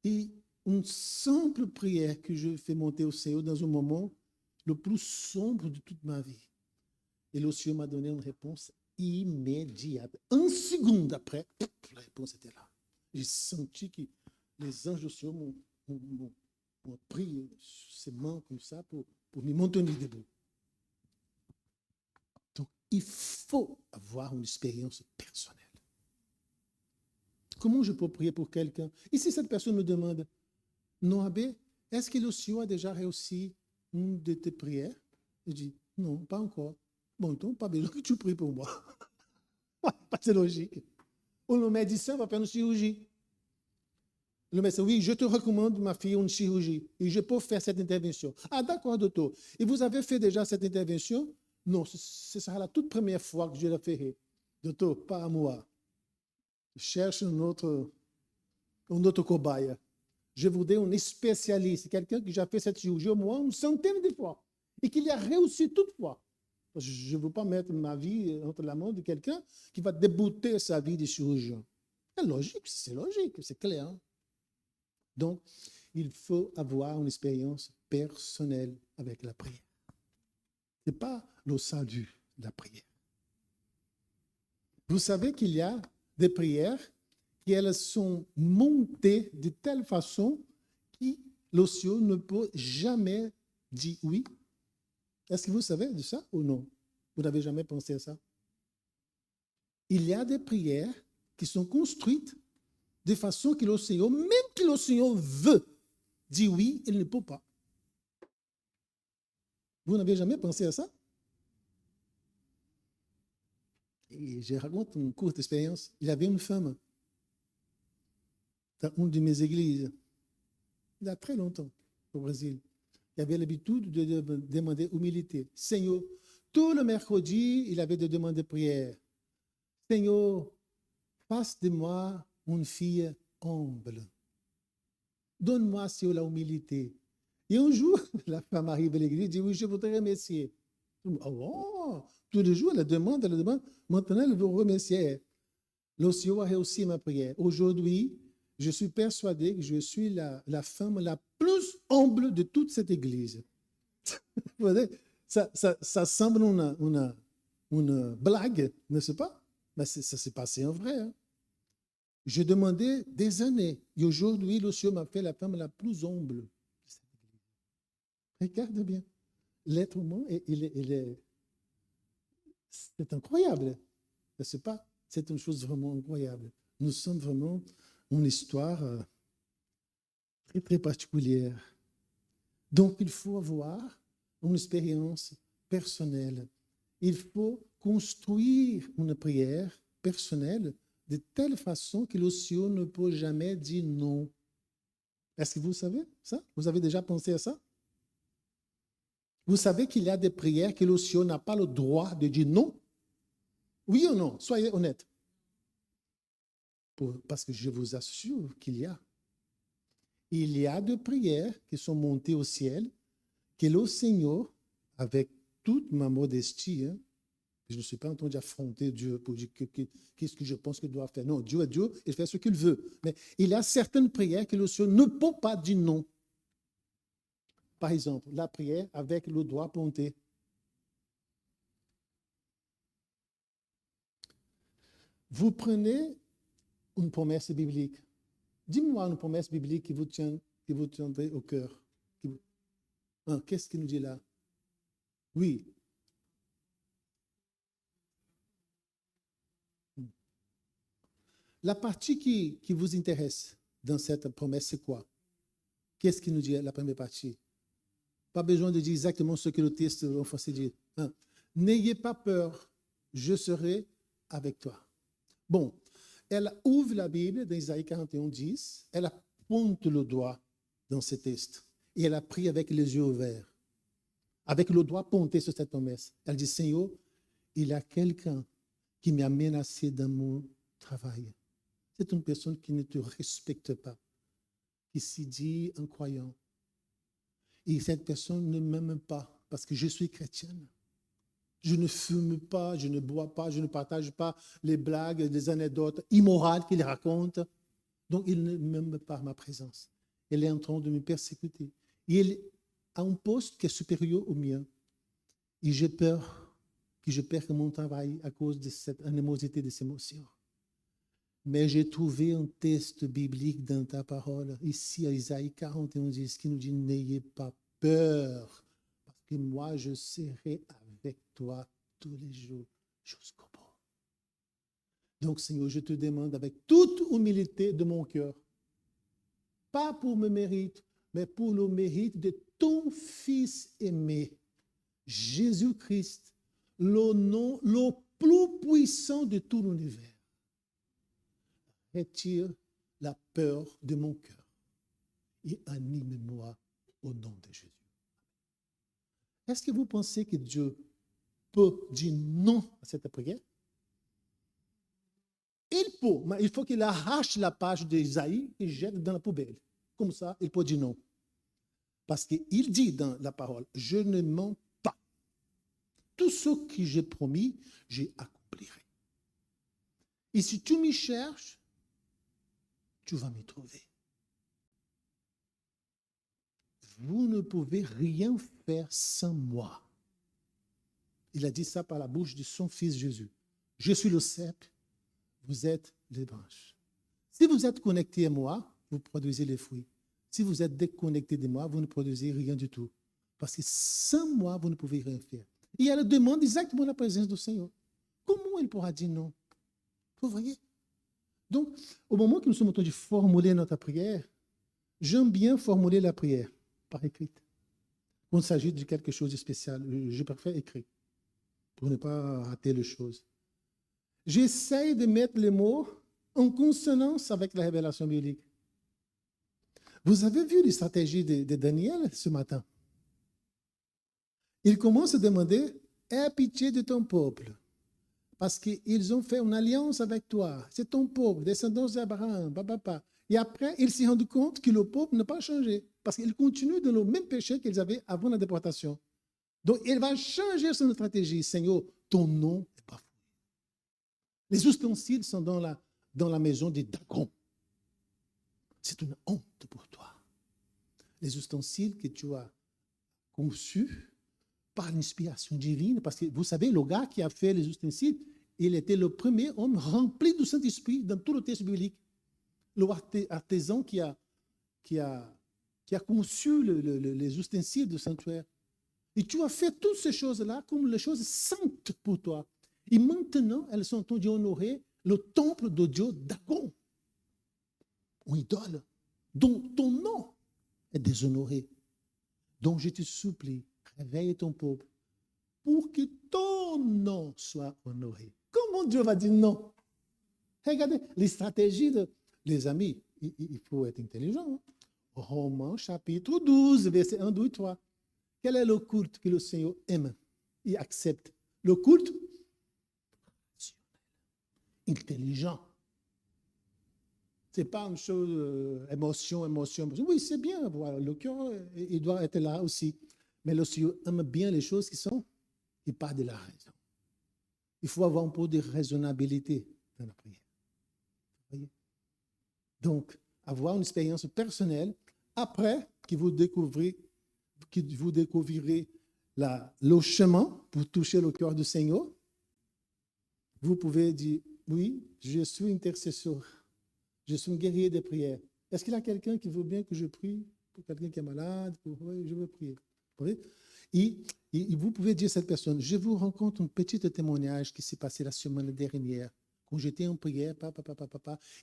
Et une simple prière que je fais monter au Seigneur dans un moment le plus sombre de toute ma vie. Et le Seigneur m'a donné une réponse immédiate. 1 seconde après, la réponse était là. J'ai senti que les anges du Seigneur m'ont pris ses mains comme ça pour me maintenir debout. il faut avoir une expérience personnelle. Comment je peux prier pour quelqu'un? Et si cette personne me demande, non, Abbé, est-ce que le Seigneur a déjà réussi une de tes prières? Je dis, non, pas encore. Bon, donc, pas besoin que tu pries pour moi. C'est logique. Ou le médecin va faire une chirurgie. Le médecin, oui, je te recommande, ma fille, une chirurgie. Et je peux faire cette intervention. Ah, d'accord, docteur. Et vous avez fait déjà cette intervention? Non, ce sera la toute première fois que je la ferai. Docteur, pas à moi. Je cherche un autre cobaye. Je voudrais un spécialiste, quelqu'un qui a fait cette chirurgie au moins une centaine de fois et qui y a réussi toutefois. Je ne veux pas mettre ma vie entre la main de quelqu'un qui va débouter sa vie de chirurgien. C'est logique, c'est clair. Hein? Donc, il faut avoir une expérience personnelle avec la prière. Ce n'est pas le salut, la prière. Vous savez qu'il y a des prières qui elles sont montées de telle façon que le ciel ne peut jamais dire oui. Est-ce que vous savez de ça ou non? Vous n'avez jamais pensé à ça? Il y a des prières qui sont construites de façon que le Seigneur, même que le Seigneur veut dire oui, il ne peut pas. Vous n'avez jamais pensé à ça? Et je raconte une courte expérience. Il y avait une femme dans une de mes églises, il y a très longtemps, au Brésil. Il avait l'habitude de demander humilité. Seigneur, tout le mercredi, il avait de demander prière. Seigneur, fasse de moi une fille humble. Donne-moi, Seigneur, la humilité. Et un jour, la femme arrive à l'église et dit, oui, je voudrais remercier. Oh, tous les jours, elle demande. Maintenant, elle veut remercier. Le Seigneur a réussi ma prière. Aujourd'hui, je suis persuadé que je suis la femme la plus humble de toute cette église. Vous voyez, ça semble une blague, n'est-ce pas? Mais ça s'est passé en vrai. Hein? J'ai demandé des années. Et aujourd'hui, le Seigneur m'a fait la femme la plus humble. Regarde bien. L'être humain, c'est incroyable. n'est-ce pas? C'est une chose vraiment incroyable. Nous sommes vraiment une histoire très, très particulière. Donc, il faut avoir une expérience personnelle. Il faut construire une prière personnelle de telle façon que le Seigneur ne peut jamais dire non. Est-ce que vous savez ça? Vous avez déjà pensé à ça? Vous savez qu'il y a des prières que le Seigneur n'a pas le droit de dire non? Oui ou non? Soyez honnêtes. Parce que je vous assure qu'il y a. Il y a des prières qui sont montées au ciel, que le Seigneur, avec toute ma modestie, hein, je ne suis pas en train d'affronter Dieu pour dire qu'est-ce que je pense qu'il doit faire. Non, Dieu est Dieu, il fait ce qu'il veut. Mais il y a certaines prières que le Seigneur ne peut pas dire non. Par exemple, la prière avec le doigt pointé. Vous prenez une promesse biblique. Dis-moi une promesse biblique qui vous tiendrait au cœur. Qu'est-ce qu'il nous dit là? Oui. La partie qui vous intéresse dans cette promesse, c'est quoi? Qu'est-ce qu'il nous dit la première partie? Pas besoin de dire exactement ce que le texte en français dit. N'ayez pas peur, je serai avec toi. Bon, elle ouvre la Bible dans Isaïe 41, 10, elle pointe le doigt dans ce texte et elle a pris avec les yeux ouverts, avec le doigt pointé sur cette promesse. Elle dit, Seigneur, il y a quelqu'un qui m'a menacé dans mon travail. C'est une personne qui ne te respecte pas, qui s'y dit un croyant. Et cette personne ne m'aime pas parce que je suis chrétienne. Je ne fume pas, je ne bois pas, je ne partage pas les blagues, les anecdotes immorales qu'il raconte. Donc, il ne m'aime pas ma présence. Elle est en train de me persécuter. Et elle a un poste qui est supérieur au mien. Et j'ai peur que je perde mon travail à cause de cette animosité, de ces émotions. Mais j'ai trouvé un texte biblique dans ta parole, ici à Isaïe 41, 10, qui nous dit « N'ayez pas peur, parce que moi, je serai avec toi tous les jours jusqu'au bout. Donc, Seigneur, je te demande avec toute humilité de mon cœur, pas pour mes mérites, mais pour le mérite de ton Fils aimé, Jésus-Christ, le nom le plus puissant de tout l'univers. Retire la peur de mon cœur et anime-moi au nom de Jésus. Est-ce que vous pensez que Dieu peut dire non à cette prière? Il peut, mais il faut qu'il arrache la page d'Ésaïe et jette dans la poubelle. Comme ça, il peut dire non. Parce qu'il dit dans la parole, je ne mens pas. Tout ce que j'ai promis, j'ai accomplirai. Et si tu m'y cherches, tu vas m'y trouver. Vous ne pouvez rien faire sans moi. Il a dit ça par la bouche de son fils Jésus. Je suis le cep, vous êtes les branches. Si vous êtes connecté à moi, vous produisez les fruits. Si vous êtes déconnecté de moi, vous ne produisez rien du tout. Parce que sans moi, vous ne pouvez rien faire. Et elle demande exactement la présence du Seigneur. Comment il pourra dire non? Vous voyez? Donc, au moment que nous sommes en train de formuler notre prière, j'aime bien formuler la prière par écrit. Quand il s'agit de quelque chose de spécial, je préfère écrire pour ne pas rater les choses. J'essaye de mettre les mots en consonance avec la révélation biblique. Vous avez vu les stratégies de Daniel ce matin? Il commence à demander « Aie pitié de ton peuple, parce qu'ils ont fait une alliance avec toi. C'est ton peuple, descendants d'Abraham, papa. » Et après, ils s'y rendent compte que le peuple n'a pas changé, parce qu'ils continuent dans le même péché qu'ils avaient avant la déportation. Donc, il va changer son stratégie. « Seigneur, ton nom est pas fou. » Les ustensiles sont dans la maison des Dagon. C'est une honte pour toi. Les ustensiles que tu as conçus par l'inspiration divine, parce que vous savez, le gars qui a fait les ustensiles, il était le premier homme rempli du Saint-Esprit dans tout le texte biblique. Le artisan qui a conçu les ustensiles du sanctuaire. Et tu as fait toutes ces choses-là comme les choses saintes pour toi. Et maintenant, elles sont en train d'honorer le temple de Dieu Dagon, une idole, dont ton nom est déshonoré. Donc je te supplie, réveille ton peuple pour que ton nom soit honoré. Comment Dieu va dire non? Regardez les stratégies les amis, il faut être intelligent. Hein? Romains chapitre 12, verset 1, 2 et 3. Quel est le culte que le Seigneur aime et accepte? Le culte intelligent. Ce n'est pas une chose, émotion. Oui, c'est bien, voilà, le cœur, il doit être là aussi. Mais le Seigneur aime bien les choses qui sont, et pas de la raison. Il faut avoir un peu de raisonnabilité dans la prière. Vous voyez? Donc, avoir une expérience personnelle, après que vous découvrirez le chemin pour toucher le cœur du Seigneur, vous pouvez dire, oui, je suis intercesseur. Je suis un guerrier de prière. Est-ce qu'il y a quelqu'un qui veut bien que je prie pour quelqu'un qui est malade? Oui, je veux prier. Et vous pouvez dire à cette personne, je vous raconte un petit témoignage qui s'est passé la semaine dernière. Quand j'étais en prière,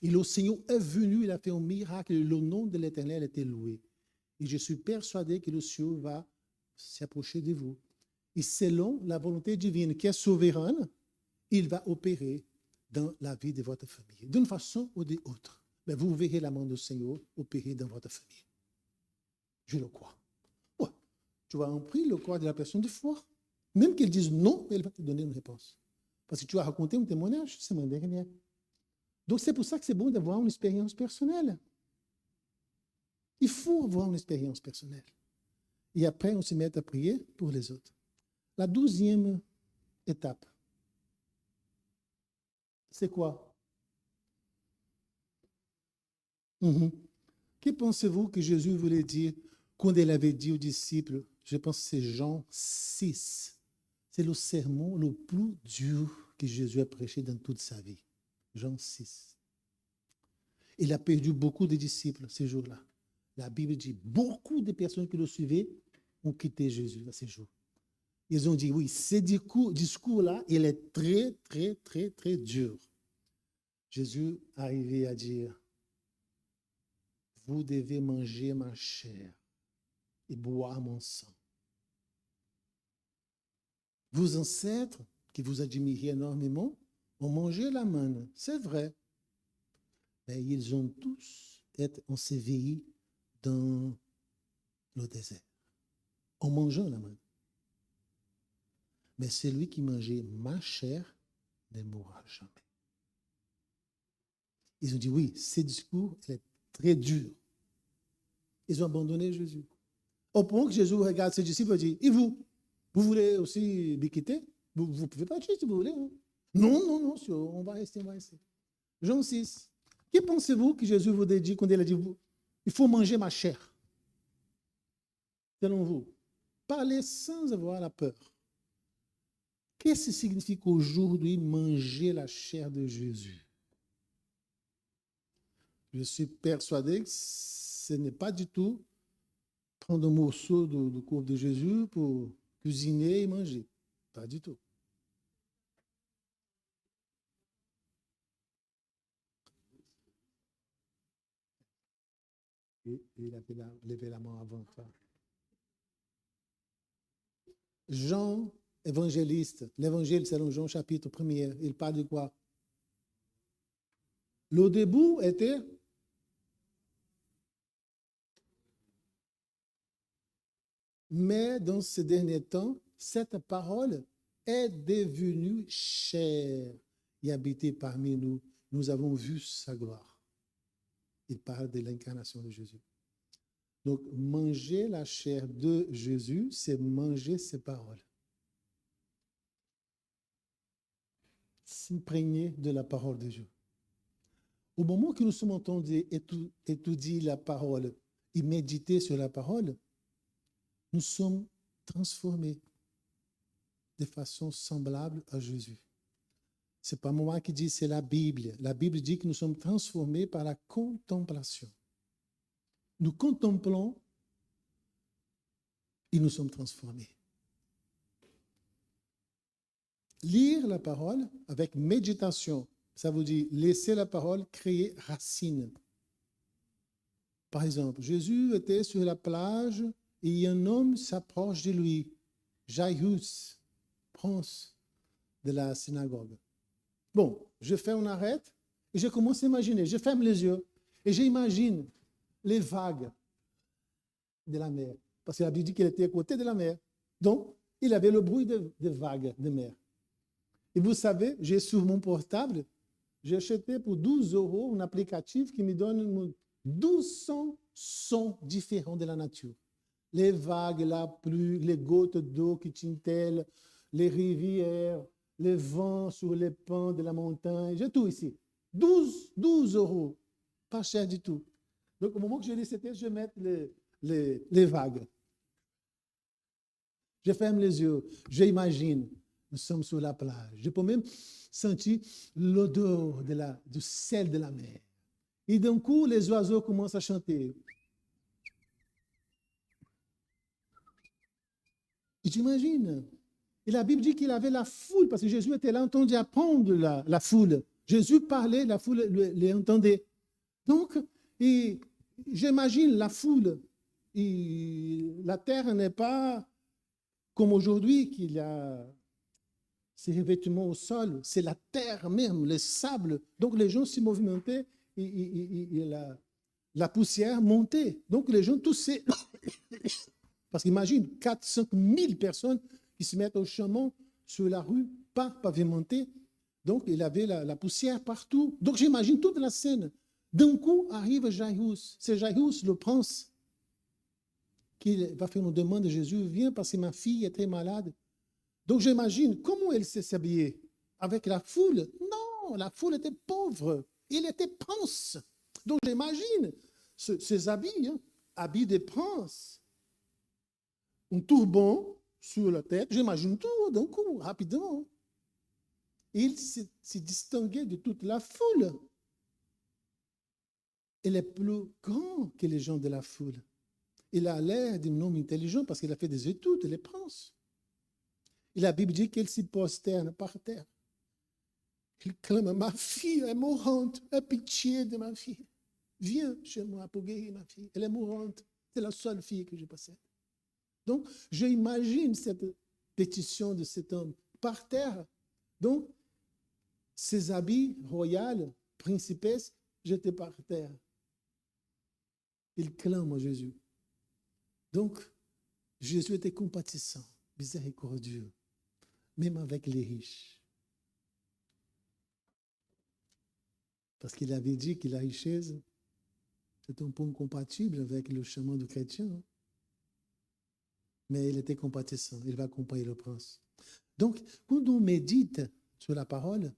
et le Seigneur est venu, il a fait un miracle, et le nom de l'Éternel était loué. Et je suis persuadé que le Seigneur va s'approcher de vous. Et selon la volonté divine qui est souveraine, il va opérer dans la vie de votre famille, d'une façon ou d'une autre. Mais vous verrez la main du Seigneur opérer dans votre famille. Je le crois. Ouais. Tu vas en prier le corps de la personne de foi. Même qu'elle dise non, elle va te donner une réponse. Parce que tu as raconté un témoignage la semaine dernière. Donc c'est pour ça que c'est bon d'avoir une expérience personnelle. Il faut avoir une expérience personnelle. Et après, on se met à prier pour les autres. La 12e étape, c'est quoi? Que pensez-vous que Jésus voulait dire quand il avait dit aux disciples, je pense que c'est Jean 6, c'est le sermon le plus dur que Jésus a prêché dans toute sa vie. Jean 6. Il a perdu beaucoup de disciples ces jours-là. La Bible dit beaucoup de personnes qui le suivaient ont quitté Jésus à ces jours. Ils ont dit, oui, ce discours-là, il est très, très, très, très dur. Jésus arrivait à dire, vous devez manger ma chair et boire mon sang. Vos ancêtres, qui vous admiraient énormément, ont mangé la manne, c'est vrai. Mais ils ont tous été ensevelis dans le désert, en mangeant la manne. Mais celui qui mangeait ma chair ne mourra jamais. Ils ont dit, oui, ce discours est très dur. Ils ont abandonné Jésus. Au point que Jésus regarde ses disciples et dit, et vous, vous voulez aussi me quitter? Vous pouvez partir si vous voulez. Hein? Non, non, non, on va rester, on va rester. Jean 6. Qui pensez-vous que Jésus vous a dit quand il a dit, il faut manger ma chair? Selon vous, parlez sans avoir la peur. Qu'est-ce que signifie aujourd'hui manger la chair de Jésus? Je suis persuadé que ce n'est pas du tout prendre un morceau de corps de Jésus pour cuisiner et manger. Pas du tout. Et il a levé la main avant toi. Jean, évangéliste, l'évangile selon Jean chapitre 1er, il parle de quoi? Le début était mais dans ces derniers temps, cette parole est devenue chair et habitée parmi nous. Nous avons vu sa gloire. Il parle de l'incarnation de Jésus. Donc, manger la chair de Jésus, c'est manger ses paroles. S'imprégner de la parole de Dieu. Au moment que nous sommes entendus étudier la parole et méditer sur la parole, nous sommes transformés de façon semblable à Jésus. Ce n'est pas moi qui dis, c'est la Bible. La Bible dit que nous sommes transformés par la contemplation. Nous contemplons et nous sommes transformés. Lire la parole avec méditation, ça veut dire laisser la parole créer racine. Par exemple, Jésus était sur la plage et un homme s'approche de lui, Jairus, prince de la synagogue. Bon, je fais un arrêt et je commence à imaginer, je ferme les yeux et j'imagine les vagues de la mer. Parce que la Bible dit qu'il était à côté de la mer. Donc, il avait le bruit des vagues de mer. Et vous savez, j'ai sur mon portable, j'ai acheté pour 12 € un applicatif qui me donne 1200 sons différents de la nature. Les vagues, la pluie, les gouttes d'eau qui tintellent, les rivières, les vents sur les pans de la montagne. J'ai tout ici. 12 €. Pas cher du tout. Donc, au moment que je lis cette texte, je vais mettre les vagues. Je ferme les yeux. J'imagine. Nous sommes sur la plage. Je peux même sentir l'odeur du sel de la mer. Et d'un coup, les oiseaux commencent à chanter. Et t'imagines? Et la Bible dit qu'il avait la foule, parce que Jésus était là en train d'apprendre la foule. Jésus parlait, la foule les entendait. Donc, j'imagine la foule. Et la terre n'est pas comme aujourd'hui qu'il y a ces revêtements au sol. C'est la terre même, le sable. Donc, les gens s'y movimentaient et la poussière montait. Donc, les gens toussaient. Parce qu'imagine, 4-5 000 personnes qui se mettent au chemin sur la rue, pas pavimentée. Donc, il avait la poussière partout. Donc, j'imagine toute la scène. D'un coup, arrive Jairus. C'est Jairus, le prince, qui va faire une demande de Jésus. Viens parce que ma fille est très malade. Donc, j'imagine comment elle s'est habillée. Avec la foule? Non, la foule était pauvre. Il était prince. Donc, j'imagine ces habits, habits de prince. Un turban sur la tête. J'imagine tout d'un coup, rapidement. Il s'est distingué de toute la foule. Il est plus grand que les gens de la foule. Il a l'air d'un homme intelligent parce qu'il a fait des études, il est prince. Et la Bible dit qu'elle s'y prosterne par terre. Il clame, ma fille est mourante, aie pitié de ma fille. Viens chez moi pour guérir ma fille. Elle est mourante. C'est la seule fille que je possède. Donc, j'imagine cette pétition de cet homme par terre. Donc, ses habits royaux, principesques, jetés par terre. Il clame à Jésus. Donc, Jésus était compatissant, miséricordieux, même avec les riches. Parce qu'il avait dit que la richesse, c'est un peu incompatible avec le chemin du chrétien. Mais il était compatissant, il va accompagner le prince. Donc, quand on médite sur la parole,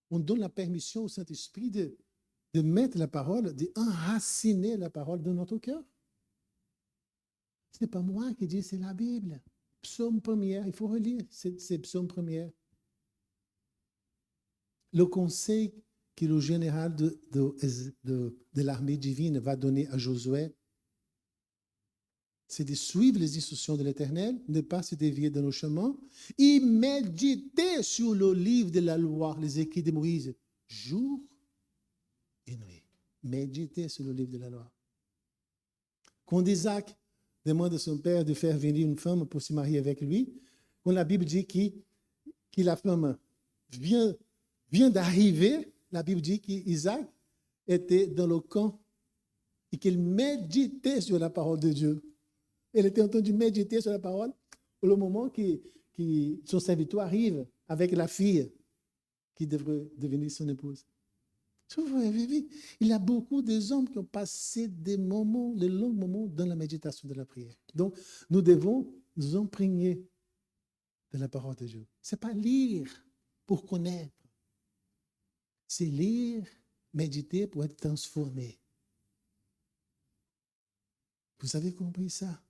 on donne la permission au Saint-Esprit de mettre la parole, d'enraciner la parole dans notre cœur. Ce n'est pas moi qui dis, c'est la Bible. Psaume 1er, il faut relire, c'est psaume 1er. Le conseil que le général de l'armée divine va donner à Josué, c'est de suivre les instructions de l'Éternel, ne pas se dévier de nos chemins, et méditer sur le livre de la loi, les écrits de Moïse, jour et nuit. Méditer sur le livre de la loi. Quand Isaac demande à son père de faire venir une femme pour se marier avec lui, quand la Bible dit que la femme vient d'arriver, la Bible dit qu'Isaac était dans le camp et qu'il méditait sur la parole de Dieu. Il était en train de méditer sur la parole au moment que son serviteur arrive avec la fille qui devrait devenir son épouse. Il y a beaucoup d'hommes qui ont passé des moments, de longs moments dans la méditation de la prière. Donc, nous devons nous imprégner de la parole de Dieu. Ce n'est pas lire pour connaître. C'est lire, méditer pour être transformé. Vous avez compris ça?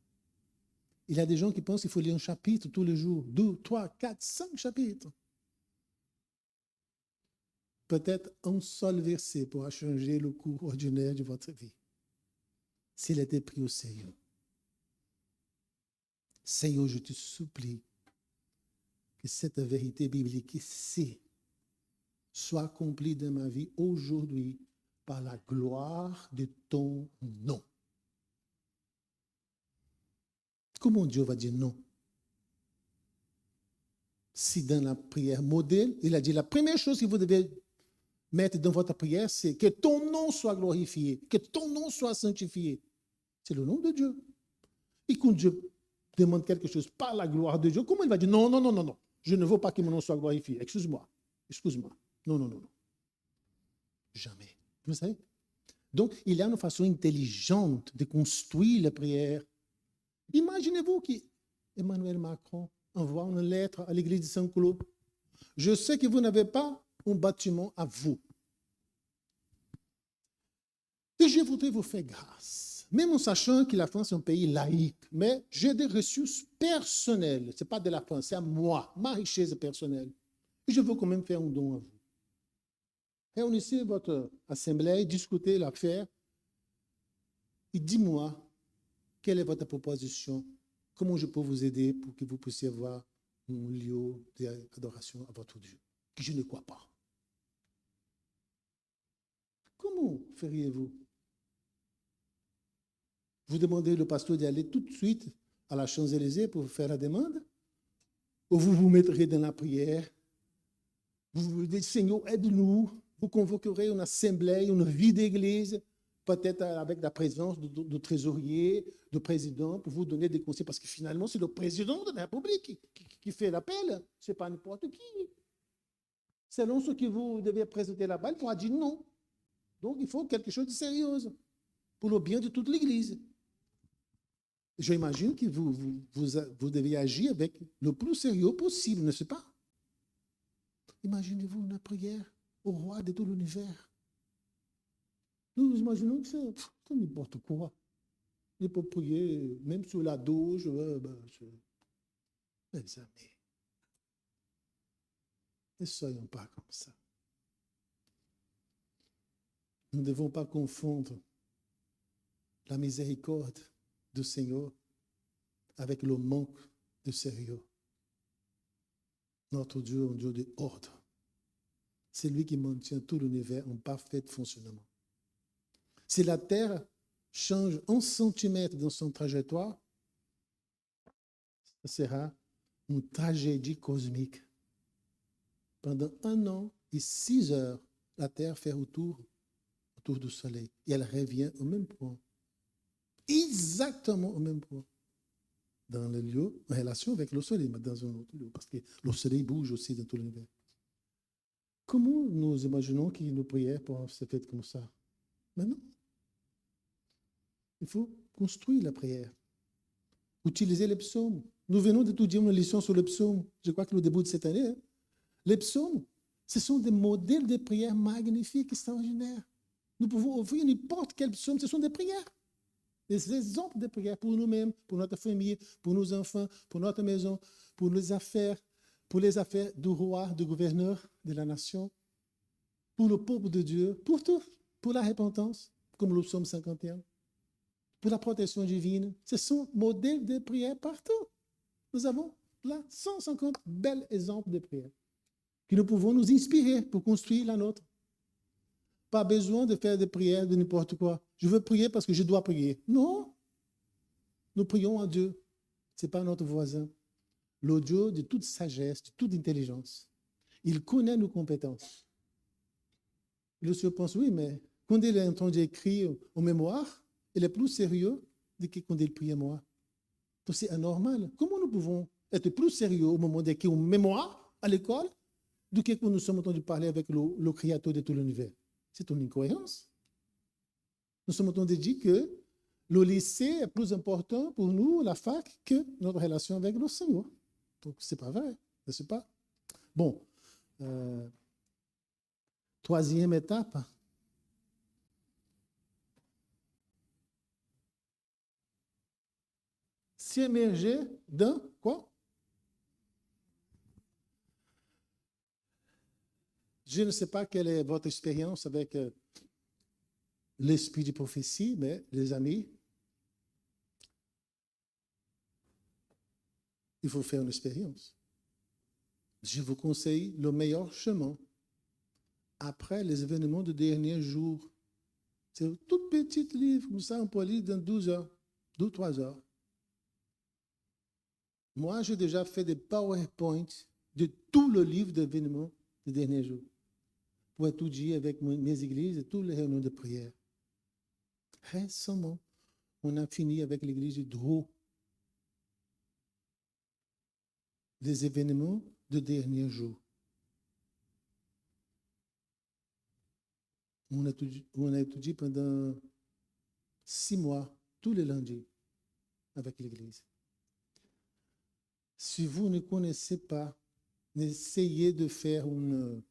Il y a des gens qui pensent qu'il faut lire un chapitre tous les jours, 2, 3, 4, 5 chapitres. Peut-être un seul verset pourra changer le cours ordinaire de votre vie, s'il était pris au sérieux. Seigneur, je te supplie que cette vérité biblique ici soit accomplie dans ma vie aujourd'hui par la gloire de ton nom. Comment Dieu va dire non? Si dans la prière modèle, il a dit la première chose que vous devez mettre dans votre prière, c'est que ton nom soit glorifié, que ton nom soit sanctifié. C'est le nom de Dieu. Et quand Dieu demande quelque chose par la gloire de Dieu, comment il va dire non, non, non, non, non, je ne veux pas que mon nom soit glorifié. Excuse-moi. Non, non, non, non. Jamais. Vous savez? Donc, il y a une façon intelligente de construire la prière. Imaginez-vous qu'Emmanuel Macron envoie une lettre à l'église de Saint-Cloud. Je sais que vous n'avez pas un bâtiment à vous. Et je voudrais vous faire grâce, même en sachant que la France est un pays laïque, mais j'ai des ressources personnelles. Ce n'est pas de la France, c'est à moi, ma richesse personnelle. Et je veux quand même faire un don à vous. Réunissez votre assemblée, discutez l'affaire et dis-moi quelle est votre proposition, comment je peux vous aider pour que vous puissiez avoir un lieu d'adoration à votre Dieu, que je ne crois pas. Comment feriez-vous? Vous demandez au pasteur d'y aller tout de suite à la Champs-Élysées pour faire la demande? Ou vous vous mettrez dans la prière? Vous vous dites, Seigneur, aide-nous. Vous convoquerez une assemblée, une vie d'église, peut-être avec la présence de trésorier, de président, pour vous donner des conseils, parce que finalement, c'est le président de la République qui fait l'appel, ce n'est pas n'importe qui. Selon ce que vous devez présenter là-bas, il pourra dire non. Donc, il faut quelque chose de sérieux pour le bien de toute l'Église. J'imagine que vous devez agir avec le plus sérieux possible, n'est-ce pas? Imaginez-vous une prière au roi de tout l'univers. Nous imaginons que c'est n'importe quoi. Il peut prier même sur la douche. Mes amis, ne soyons pas comme ça. Nous ne devons pas confondre la miséricorde du Seigneur avec le manque de sérieux. Notre Dieu est un Dieu d'ordre. C'est lui qui maintient tout l'univers en parfait fonctionnement. Si la Terre change 1 centimètre dans son trajectoire, ce sera une tragédie cosmique. Pendant 1 an et 6 heures, la Terre fait autour du Soleil. Et elle revient au même point. Exactement au même point. Dans le lieu, en relation avec le Soleil, mais dans un autre lieu. Parce que le Soleil bouge aussi dans tout l'univers. Comment nous imaginons que nos prières pourront se faire comme ça? Mais non. Il faut construire la prière. Utiliser les psaumes. Nous venons d'étudier une leçon sur le psaume. Je crois que le début de cette année. Les psaumes, ce sont des modèles de prière magnifiques, extraordinaires. Nous pouvons ouvrir n'importe quel psaume. Ce sont des prières. Des exemples de prières pour nous-mêmes, pour notre famille, pour nos enfants, pour notre maison, pour les affaires du roi, du gouverneur de la nation, pour le peuple de Dieu, pour tout, pour la repentance, comme le psaume 51, pour la protection divine. Ce sont modèles de prière partout. Nous avons là 150 bels exemples de prière que nous pouvons nous inspirer pour construire la nôtre. Pas besoin de faire des prières de n'importe quoi. Je veux prier parce que je dois prier. Non. Nous prions à Dieu. Ce n'est pas notre voisin. Le Dieu de toute sagesse, de toute intelligence. Il connaît nos compétences. Le Seigneur pense, oui, mais quand il est en train d'écrire en mémoire, il est plus sérieux que quand il prie en moi. Donc c'est anormal. Comment nous pouvons être plus sérieux au moment d'écrire en mémoire à l'école de que quand nous sommes en train de parler avec le Créateur de tout l'univers? C'est une incohérence. Nous sommes en train de dire que le lycée est plus important pour nous, la fac, que notre relation avec le Seigneur. Donc, ce n'est pas vrai, n'est-ce pas? Bon, 3e étape. S'immerger dans quoi? Je ne sais pas quelle est votre expérience avec l'esprit de prophétie, mais les amis, il faut faire une expérience. Je vous conseille le meilleur chemin après les événements de derniers jours. C'est un tout petit livre, comme ça, on peut lire dans 12 heures, 2-3 heures. Moi, j'ai déjà fait des PowerPoint de tout le livre d'événements des derniers jours pour étudier avec mes églises et toutes les réunions de prière. Récemment, on a fini avec l'église de Dreux. Des événements de derniers jours. On a étudié pendant 6 mois, tous les lundis, avec l'église. Si vous ne connaissez pas, essayez de faire une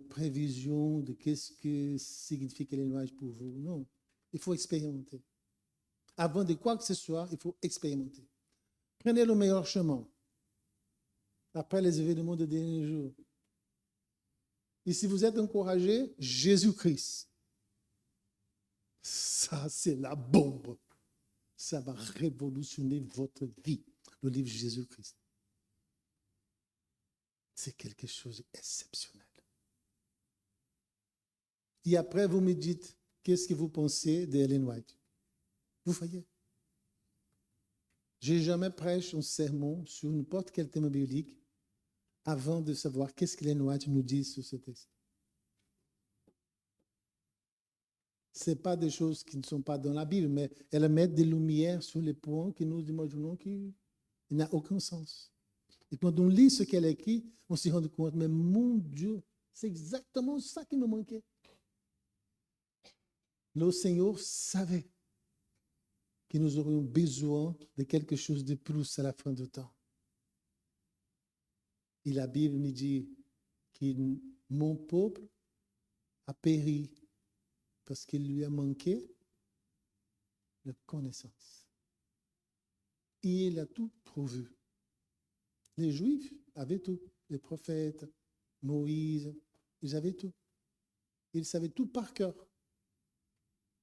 prévision de qu'est-ce que signifie les nuages pour vous. Non, il faut expérimenter. Avant de quoi que ce soit, il faut expérimenter. Prenez le meilleur chemin. Après les événements de derniers jours. Et si vous êtes encouragé, Jésus-Christ. Ça, c'est la bombe. Ça va révolutionner votre vie, le livre Jésus-Christ. C'est quelque chose d'exceptionnel. Et après, vous me dites, qu'est-ce que vous pensez d'Ellen White? Vous voyez? Je n'ai jamais prêché un sermon sur n'importe quel thème biblique avant de savoir qu'est-ce que Ellen White nous dit sur ce texte. Ce n'est pas des choses qui ne sont pas dans la Bible, mais elle met des lumières sur les points que nous imaginons qui n'ont aucun sens. Et quand on lit ce qu'elle écrit, on s'y rend compte, mais mon Dieu, c'est exactement ça qui me manquait. Le Seigneur savait que nous aurions besoin de quelque chose de plus à la fin du temps. Et la Bible nous dit que mon peuple a péri parce qu'il lui a manqué de connaissance. Et il a tout trouvé. Les Juifs avaient tout. Les prophètes, Moïse, ils avaient tout. Ils savaient tout par cœur.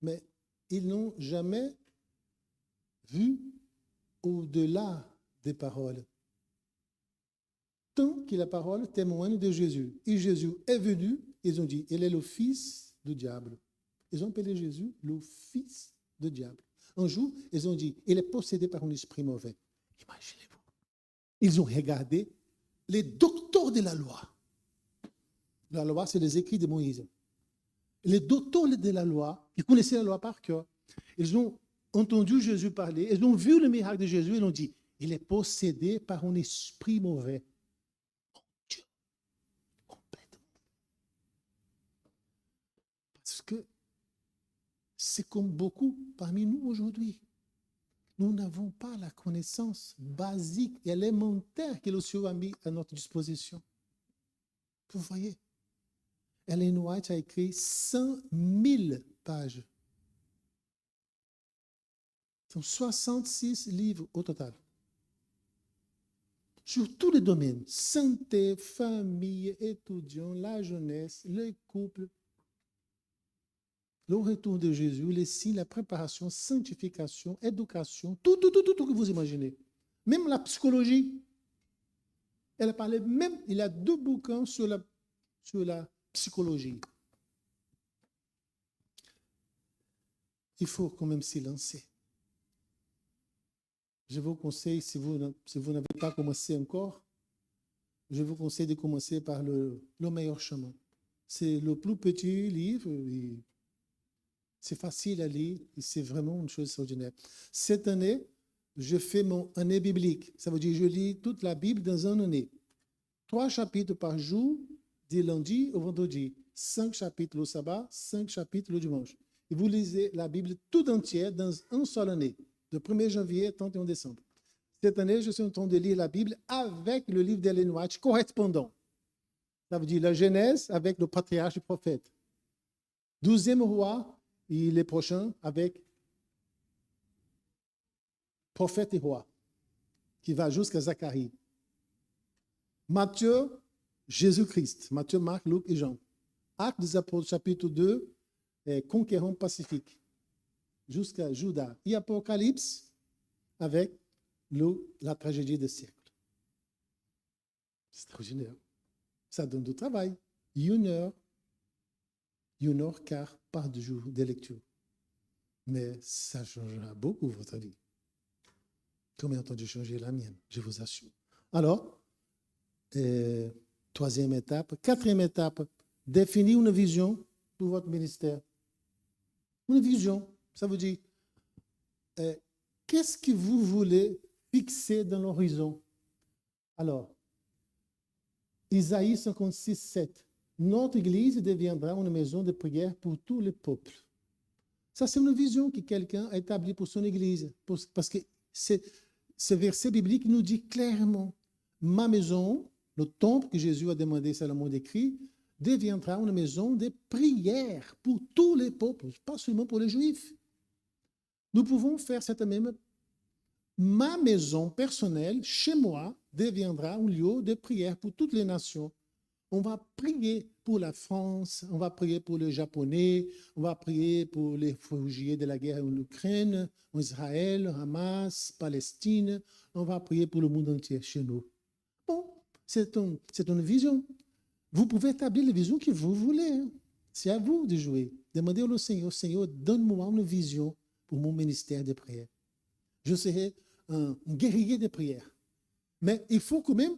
Mais ils n'ont jamais vu au-delà des paroles. tant que la parole témoigne de Jésus. Et Jésus est venu, ils ont dit, il est le fils du diable. Ils ont appelé Jésus le fils du diable. Un jour, ils ont dit, il est possédé par un esprit mauvais. Imaginez-vous. Ils ont regardé les docteurs de la loi. La loi, c'est les écrits de Moïse. Les docteurs de la loi, ils connaissaient la loi par cœur. Ils ont entendu Jésus parler, ils ont vu le miracle de Jésus, ils ont dit, il est possédé par un esprit mauvais. Mon Dieu, complètement. Parce que c'est comme beaucoup parmi nous aujourd'hui. Nous n'avons pas la connaissance basique et élémentaire que le Seigneur a mis à notre disposition. Vous voyez, Ellen White a écrit 100 000 pages. Ce sont 66 livres au total. Sur tous les domaines, santé, famille, étudiants, la jeunesse, les couples, le retour de Jésus, les signes, la préparation, sanctification, éducation, tout que vous imaginez. Même la psychologie. Elle a parlé même, il y a 2 bouquins sur la psychologie. Il faut quand même s'y lancer. Je vous conseille, si vous n'avez pas commencé encore, je vous conseille de commencer par le meilleur chemin. C'est le plus petit livre, c'est facile à lire, et c'est vraiment une chose extraordinaire. Cette année, je fais mon année biblique. Ça veut dire que je lis toute la Bible dans une année. 3 chapitres par jour, du lundi au vendredi. 5 chapitres le sabbat, 5 chapitres le dimanche. Et vous lisez la Bible tout entière dans une seule année, de 1er janvier à 31 décembre. Cette année, je suis en train de lire la Bible avec le livre d'Ellen White correspondant. Ça veut dire la Genèse avec le patriarche et prophète. 12e roi et les prochains avec prophète et roi, qui va jusqu'à Zacharie. Matthieu, Jésus-Christ. Matthieu, Marc, Luc et Jean. Actes des Apôtres, chapitre 2, conquérant pacifique, jusqu'à Judas. Et Apocalypse avec la tragédie des siècles. C'est extraordinaire. Ça donne du travail. 1 heure quart par jour de lecture. Mais ça changera beaucoup votre vie. Combien de temps de changer la mienne, je vous assure. Alors, 3e étape. 4e étape, définir une vision pour votre ministère. Une vision, ça veut dire, qu'est-ce que vous voulez fixer dans l'horizon? Alors, Isaïe 56, 7. Notre Église deviendra une maison de prière pour tous les peuples. Ça, c'est une vision que quelqu'un a établie pour son Église. Parce que ce verset biblique nous dit clairement, ma maison, le temple que Jésus a demandé, Salomon décrit, deviendra une maison de prière pour tous les peuples, pas seulement pour les Juifs. Nous pouvons faire cette même. Ma maison personnelle, chez moi, deviendra un lieu de prière pour toutes les nations. On va prier pour la France, on va prier pour les Japonais, on va prier pour les réfugiés de la guerre en Ukraine, en Israël, Hamas, Palestine. On va prier pour le monde entier chez nous. Bon, c'est une vision. Vous pouvez établir les visions que vous voulez. Hein. C'est à vous de jouer. Demandez au Seigneur, Seigneur, donne-moi une vision pour mon ministère de prière. Je serai un guerrier de prière. Mais il faut quand même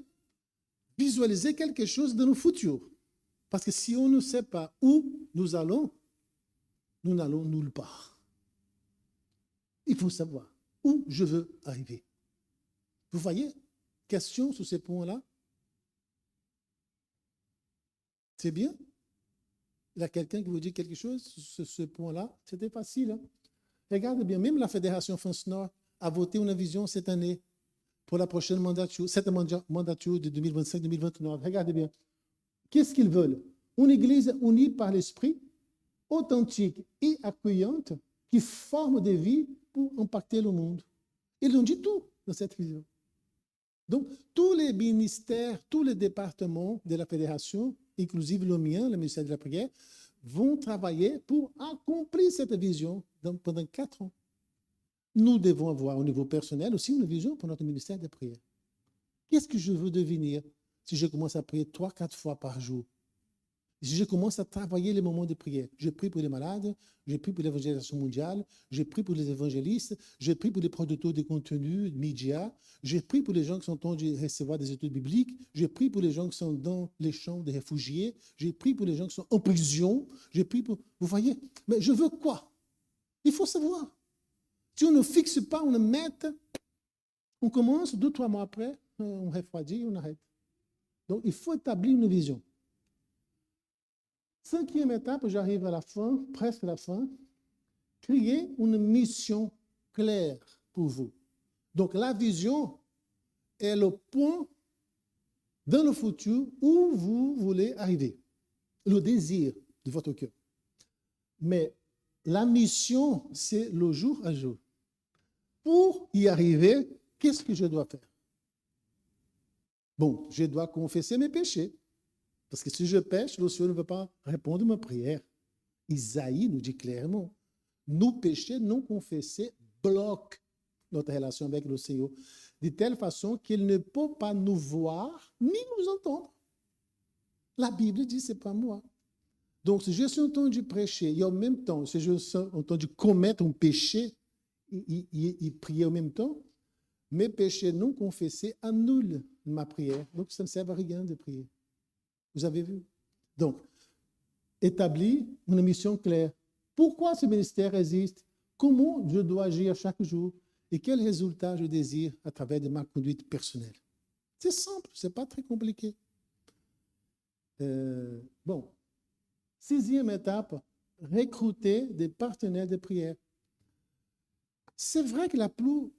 visualiser quelque chose dans le futur. Parce que si on ne sait pas où nous allons nulle part. Il faut savoir où je veux arriver. Vous voyez, question sur ces points-là. C'est bien. Il y a quelqu'un qui vous dit quelque chose sur ce point-là. C'était facile. Hein? Regardez bien, même la Fédération France-Nord a voté une vision cette année pour la prochaine mandature, cette mandature de 2025-2029. Regardez bien. Qu'est-ce qu'ils veulent? Une église unie par l'esprit, authentique et accueillante, qui forme des vies pour impacter le monde. Ils ont dit tout dans cette vision. Donc, tous les ministères, tous les départements de la fédération, inclusive le mien, le ministère de la prière, vont travailler pour accomplir cette vision pendant 4 ans. Nous devons avoir au niveau personnel aussi une vision pour notre ministère de prière. Qu'est-ce que je veux devenir? si je commence à prier 3-4 fois par jour, si je commence à travailler les moments de prière, je prie pour les malades, je prie pour l'évangélisation mondiale, je prie pour les évangélistes, je prie pour les producteurs de contenu, médias, je prie pour les gens qui sont en train de recevoir des études bibliques, je prie pour les gens qui sont dans les champs des réfugiés, je prie pour les gens qui sont en prison, je prie pour... Vous voyez? Mais je veux quoi? Il faut savoir. Si on ne fixe pas, on ne met, on commence, 2-3 mois après, on refroidit, on arrête. Donc, il faut établir une vision. 5e étape, j'arrive à la fin, presque à la fin. Créer une mission claire pour vous. Donc, la vision est le point dans le futur où vous voulez arriver. Le désir de votre cœur. Mais la mission, c'est le jour à jour. Pour y arriver, qu'est-ce que je dois faire? Bon, je dois confesser mes péchés. Parce que si je pêche, le Seigneur ne veut pas répondre à ma prière. Isaïe nous dit clairement, nos péchés non confessés bloquent notre relation avec le Seigneur de telle façon qu'il ne peut pas nous voir ni nous entendre. La Bible dit, ce n'est pas moi. Donc, si je suis en train de prêcher et en même temps, si je suis en train de commettre un péché et prier en même temps, mes péchés non confessés annulent ma prière. Donc, ça ne sert à rien de prier. Vous avez vu? Donc, établir une mission claire. Pourquoi ce ministère existe? Comment je dois agir chaque jour? Et quels résultats je désire à travers de ma conduite personnelle? C'est simple, ce n'est pas très compliqué. Bon. 6e étape, recruter des partenaires de prière. C'est vrai que la plus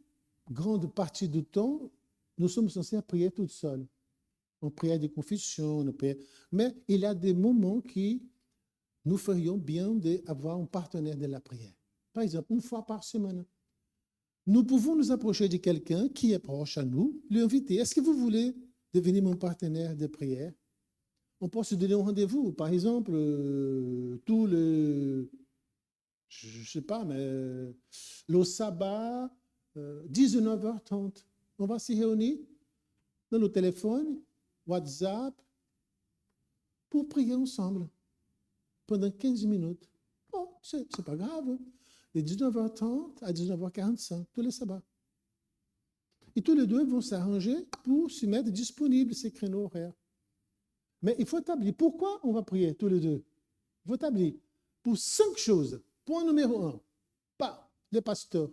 grande partie du temps, nous sommes censés prier toutes seules. On prie des confessions, mais il y a des moments qui nous ferions bien d'avoir un partenaire de la prière. Par exemple, une fois par semaine, nous pouvons nous approcher de quelqu'un qui est proche à nous, lui inviter. Est-ce que vous voulez devenir mon partenaire de prière? On peut se donner un rendez-vous. Par exemple, tout le, je ne sais pas, mais le sabbat, 19h30, on va s'y réunir dans le téléphone, WhatsApp, pour prier ensemble pendant 15 minutes. Bon, c'est pas grave. De 19h30 à 19h45, tous les sabbats. Et tous les deux vont s'arranger pour se mettre disponibles ces créneaux horaires. Mais il faut établir. Pourquoi on va prier tous les deux? Il faut établir pour 5 choses. Point numéro 1, pas les pasteurs.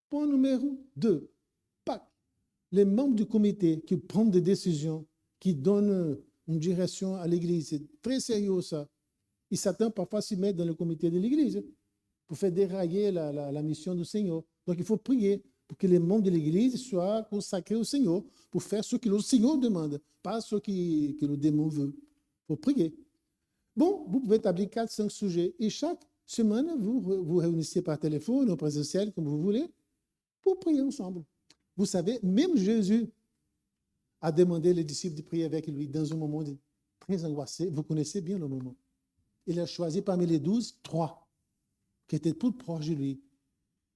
Point numéro 2, pas les membres du comité qui prennent des décisions, qui donnent une direction à l'Église. C'est très sérieux ça. Ils s'attendent parfois à s'y mettre dans le comité de l'Église pour faire dérailler la mission du Seigneur. Donc il faut prier pour que les membres de l'Église soient consacrés au Seigneur, pour faire ce que le Seigneur demande, pas ce que le démon veut. Il faut prier. Bon, vous pouvez établir 4-5 sujets et chaque semaine, vous vous réunissez par téléphone ou présentiel, comme vous voulez, pour prier ensemble. Vous savez, même Jésus a demandé les disciples de prier avec lui dans un moment très angoissé. Vous connaissez bien le moment. Il a choisi parmi les 12, 3 qui étaient tout proches de lui.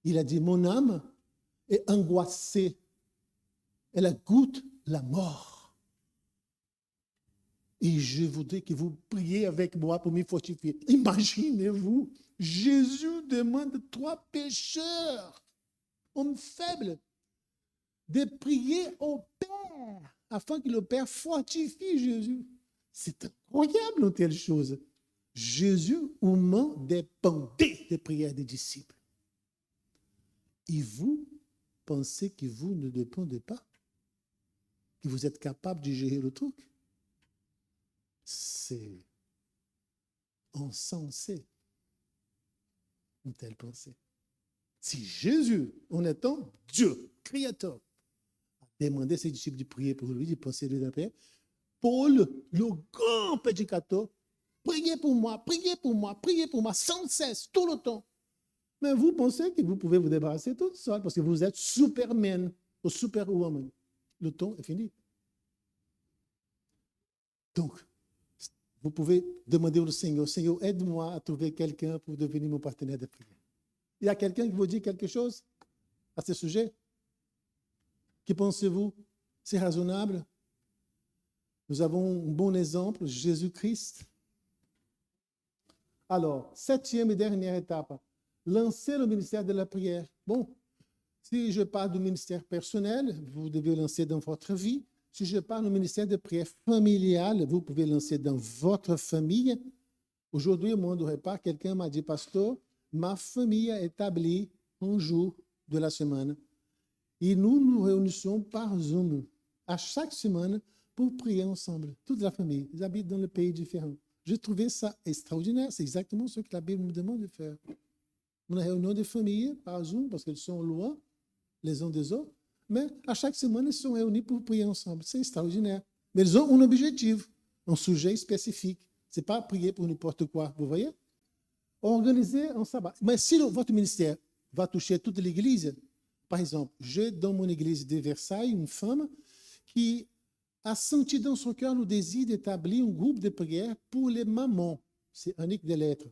Il a dit, mon âme est angoissée. Elle goûte la mort. Et je voudrais que vous priez avec moi pour m'y fortifier. Imaginez-vous, Jésus demande 3 pécheurs, hommes faibles, de prier au Père afin que le Père fortifie Jésus. C'est incroyable une telle chose. Jésus humain dépendait des prières des disciples. Et vous pensez que vous ne dépendez pas? Que vous êtes capable de gérer le truc? C'est insensé une telle pensée. Si Jésus, en étant Dieu, créateur, a demandé à ses disciples de prier pour lui, de penser de la prière, Paul, le grand prédicateur, priez pour moi, priez pour moi, priez pour moi, sans cesse, tout le temps. Mais vous pensez que vous pouvez vous débarrasser tout seul parce que vous êtes Superman ou Superwoman. Le temps est fini. Donc, vous pouvez demander au Seigneur, Seigneur, aide-moi à trouver quelqu'un pour devenir mon partenaire de prière. Il y a quelqu'un qui vous dit quelque chose à ce sujet? Qui pensez-vous? C'est raisonnable? Nous avons un bon exemple, Jésus-Christ. Alors, 7e et dernière étape, lancer le ministère de la prière. Bon, si je parle du ministère personnel, vous devez lancer dans votre vie. Si je parle du ministère de prière familiale, vous pouvez lancer dans votre famille. Aujourd'hui, au moment du repas, quelqu'un m'a dit, pasteur, ma famille a établi un jour de la semaine. Et nous nous réunissons par Zoom à chaque semaine pour prier ensemble, toute la famille. Ils habitent dans le pays différent. J'ai trouvé ça extraordinaire. C'est exactement ce que la Bible nous demande de faire. Une réunion de famille par Zoom, parce qu'ils sont loin les uns des autres, mais à chaque semaine, ils sont réunis pour prier ensemble. C'est extraordinaire. Mais ils ont un objectif, un sujet spécifique. Ce n'est pas prier pour n'importe quoi, vous voyez? Organiser un sabbat. Mais si votre ministère va toucher toute l'Église, par exemple, j'ai dans mon église de Versailles une femme qui a senti dans son cœur le désir d'établir un groupe de prière pour les mamans. C'est Annick des Lettres.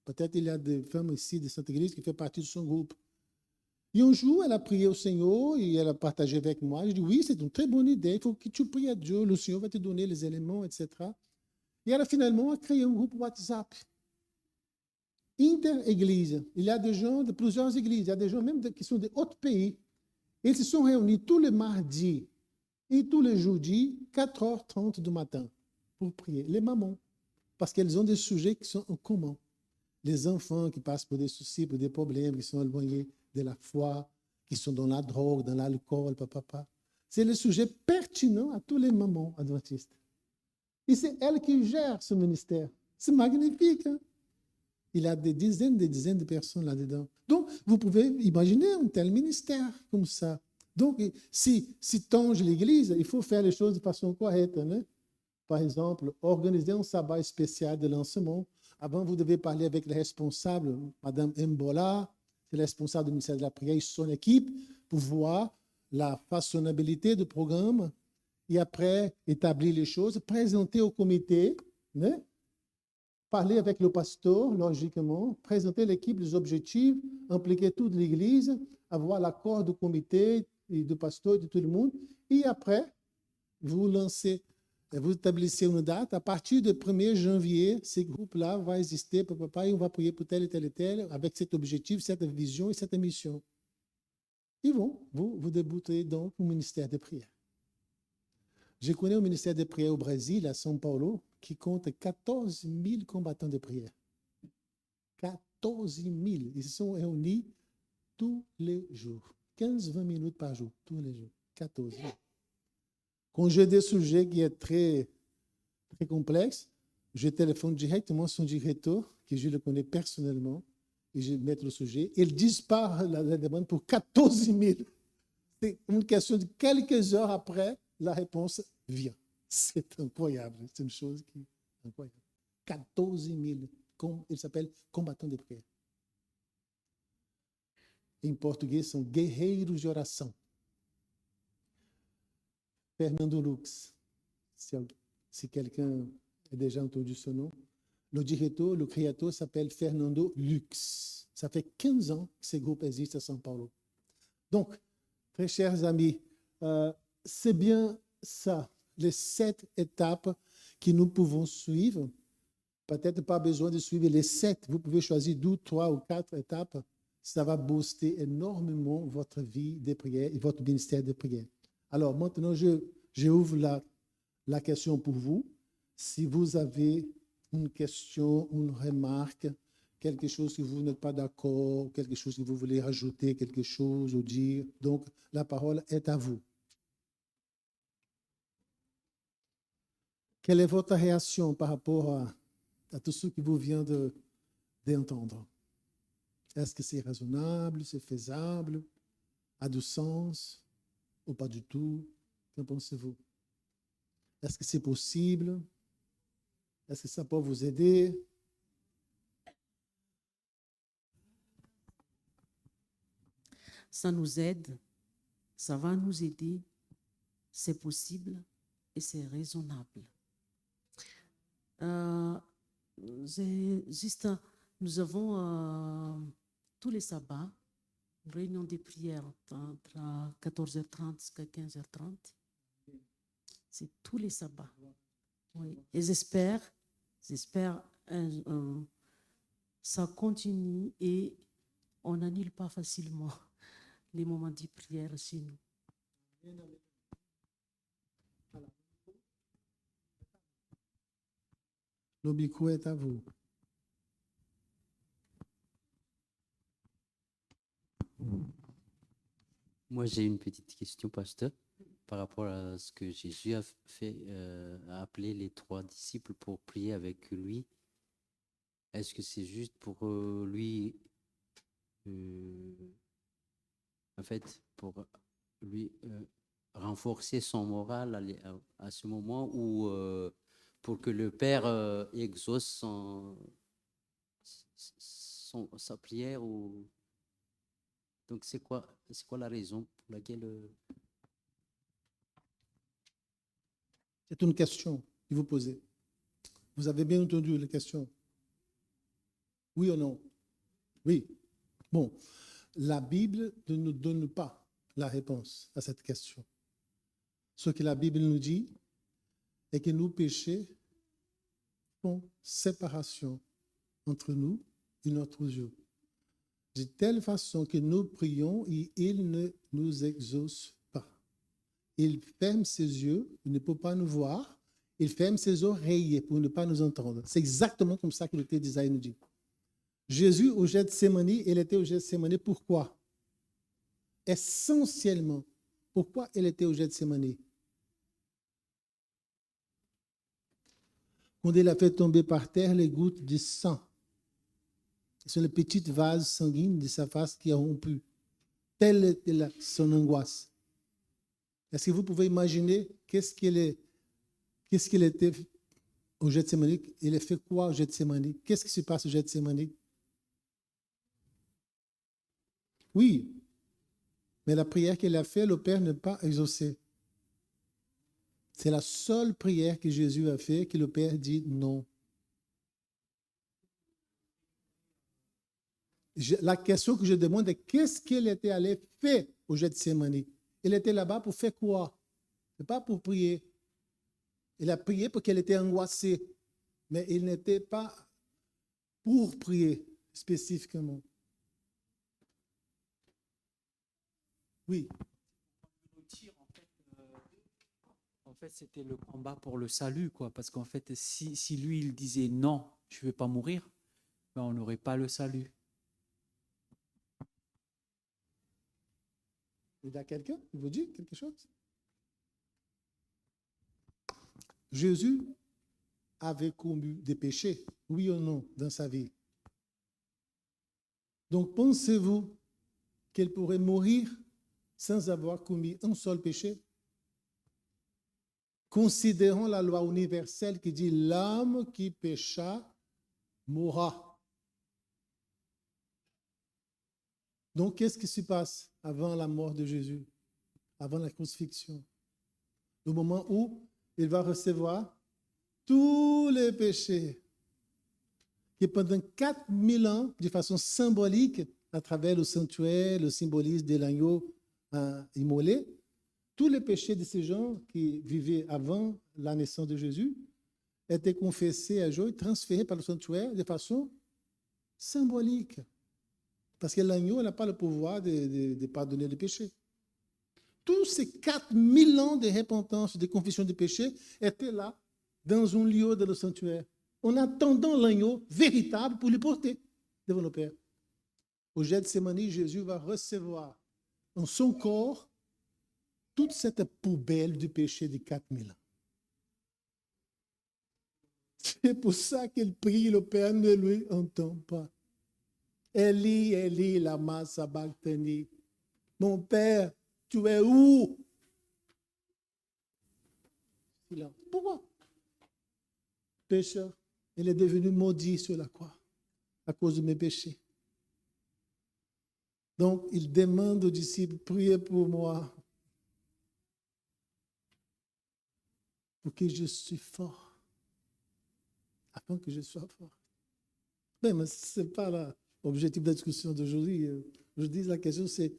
Peut-être il y a des femmes ici de cette église qui font partie de son groupe. Et un jour, elle a prié au Seigneur et elle a partagé avec moi. Je dis, oui, c'est une très bonne idée. Il faut que tu pries à Dieu. Le Seigneur va te donner les éléments, etc. Et elle a finalement créé un groupe WhatsApp. Inter-église. Il y a des gens de plusieurs églises. Il y a des gens même qui sont d'autres pays. Ils se sont réunis tous les mardis et tous les jeudis, 4h30 du matin, pour prier. Les mamans. Parce qu'elles ont des sujets qui sont en commun. Les enfants qui passent pour des soucis, pour des problèmes, qui sont éloignés de la foi, qui sont dans la drogue, dans l'alcool, papa. C'est le sujet pertinent à tous les mamans adventistes. Et c'est elle qui gère ce ministère. C'est magnifique. Hein? Il y a des dizaines de personnes là-dedans. Donc, vous pouvez imaginer un tel ministère comme ça. Donc, si tange l'Église, il faut faire les choses de façon correcte. Hein? Par exemple, organiser un sabbat spécial de lancement. Avant, vous devez parler avec le responsable, Mme Mbola, c'est le responsable du ministère de la prière et son équipe, pour voir la façonnabilité du programme et après établir les choses, présenter au comité, hein? Parler avec le pasteur, logiquement, présenter l'équipe, les objectifs, impliquer toute l'Église, avoir l'accord du comité et du pasteur et de tout le monde. Et après, vous lancez, vous établissez une date. À partir du 1er janvier, ces groupes-là vont exister, et on va prier pour tel et tel et tel, avec cet objectif, cette vision et cette mission. Ils vont, vous débutez donc au ministère de prière. Je connais un ministère de prière au Brésil, à São Paulo, qui compte 14 000 combattants de prière. 14 000. Ils se sont réunis tous les jours. 15-20 minutes par jour, tous les jours. 14 000. Quand j'ai des sujets qui sont très, très complexes, je téléphone directement à son directeur, que je le connais personnellement, et je mets le sujet. Il disparaît la demande pour 14 000. C'est une question de quelques heures après, la réponse vient. C'est incroyable. C'est une chose qui est incroyable. 14 000. Il s'appelle combattants de prière. Em português, são guerreiros de oração. Fernando Lux, si quelqu'un a déjà entendu ce nom, le directeur, le créateur s'appelle Fernando Lux. Ça fait 15 ans que ce groupe existe à São Paulo. Donc, très chers amis, c'est bien ça, les 7 étapes que nous pouvons suivre. Peut-être pas besoin de suivre les 7. Vous pouvez choisir 2, 3 ou 4 étapes. Ça va booster énormément votre vie de prière et votre ministère de prière. Alors maintenant, je ouvre la question pour vous. Si vous avez une question, une remarque, quelque chose que vous n'êtes pas d'accord, quelque chose que vous voulez rajouter, quelque chose ou dire, donc la parole est à vous. Quelle est votre réaction par rapport à tout ce que vous venez d'entendre? Est-ce que c'est raisonnable, c'est faisable, a du sens ou pas du tout? Qu'en pensez-vous? Est-ce que c'est possible? Est-ce que ça peut vous aider? Ça nous aide, ça va nous aider, c'est possible et c'est raisonnable. Nous avons tous les sabbats, une réunion de prière entre 14h30 jusqu'à 15h30. C'est tous les sabbats. Oui. Et j'espère ça continue et on n'annule pas facilement les moments de prière chez nous. Le micro est à vous. Moi, j'ai une petite question, pasteur, par rapport à ce que Jésus a fait, a appelé les 3 disciples pour prier avec lui. Est-ce que c'est juste pour lui, en fait, pour lui renforcer son moral à ce moment ou pour que le Père exauce sa prière ou... Donc, c'est quoi la raison pour laquelle... C'est une question que vous posez. Vous avez bien entendu la question? Oui ou non? Oui. Bon, la Bible ne nous donne pas la réponse à cette question. Ce que la Bible nous dit est que nos péchés font séparation entre nous et notre Dieu. De telle façon que nous prions et il ne nous exauce pas. Il ferme ses yeux, il ne peut pas nous voir. Il ferme ses oreilles pour ne pas nous entendre. C'est exactement comme ça que le texte d'Isaïe nous dit. Jésus au Gethsémani, il était au Gethsémani, pourquoi? Essentiellement, pourquoi il était au Gethsémani? Quand il a fait tomber par terre les gouttes de sang, ce sont les petites vases sanguines de sa face qui ont rompu. Telle était son angoisse. Est-ce que vous pouvez imaginer qu'est-ce qu'il était au Gethsémani? Il a fait quoi au Gethsémani? Qu'est-ce qui se passe au Gethsémani? Oui, mais la prière qu'il a faite, le Père n'a pas exaucé. C'est la seule prière que Jésus a faite que le Père dit non. La question que je demande est qu'est-ce qu'il était allé faire au Gethsémani? Il était là-bas pour faire quoi? Ce n'est pas pour prier. Il a prié parce qu'il était angoissé, mais il n'était pas pour prier spécifiquement. Oui. En fait, c'était le combat pour le salut, quoi. Parce qu'en fait, si lui, il disait non, je ne vais pas mourir, ben, on n'aurait pas le salut. Il y a quelqu'un qui vous dit quelque chose? Jésus avait commis des péchés, oui ou non, dans sa vie. Donc, pensez-vous qu'il pourrait mourir sans avoir commis un seul péché? Considérons la loi universelle qui dit l'homme qui pécha mourra. Donc, qu'est-ce qui se passe avant la mort de Jésus, avant la crucifixion? Le moment où il va recevoir tous les péchés qui pendant 4000 ans, de façon symbolique, à travers le sanctuaire, le symbolisme de l'agneau immolé, tous les péchés de ces gens qui vivaient avant la naissance de Jésus étaient confessés à jour et transférés par le sanctuaire de façon symbolique. Parce que l'agneau n'a pas le pouvoir de pardonner les péchés. Tous ces 4000 ans de repentance, de confession de péché étaient là, dans un lieu de le sanctuaire, en attendant l'agneau véritable pour le porter devant le Père. Au Gethsémani, Jésus va recevoir en son corps toute cette poubelle du péché de 4000 ans. C'est pour ça qu'il prie, le Père ne lui entend pas. Eli, Eli, lama sabachthani. Mon Père, tu es où? Silence. Pourquoi? Pécheur, il est devenu maudit sur la croix à cause de mes péchés. Donc, il demande aux disciples, priez pour moi, pour que je sois fort, afin que je sois fort. Mais ce n'est pas l'objectif de la discussion d'aujourd'hui. Aujourd'hui, la question, c'est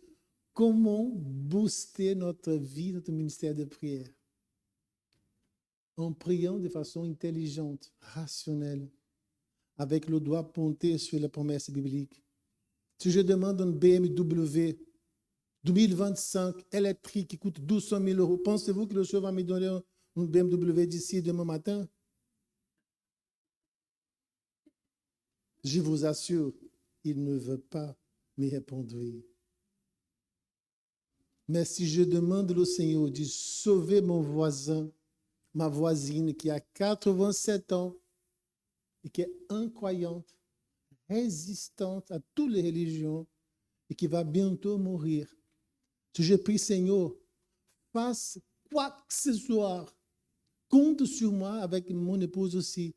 comment booster notre vie, notre ministère de prière. en priant de façon intelligente, rationnelle, avec le doigt pointé sur les promesses bibliques. Si je demande une BMW 2025 électrique qui coûte 1200 000 euros, pensez-vous que le Seigneur va me donner une BMW d'ici demain matin? Je vous assure, il ne veut pas me répondre. Mais si je demande au Seigneur de sauver mon voisin, ma voisine qui a 87 ans et qui est incroyante, résistante à toutes les religions et qui va bientôt mourir, si je prie, Seigneur, fasse quoi que ce soit, compte sur moi avec mon épouse aussi,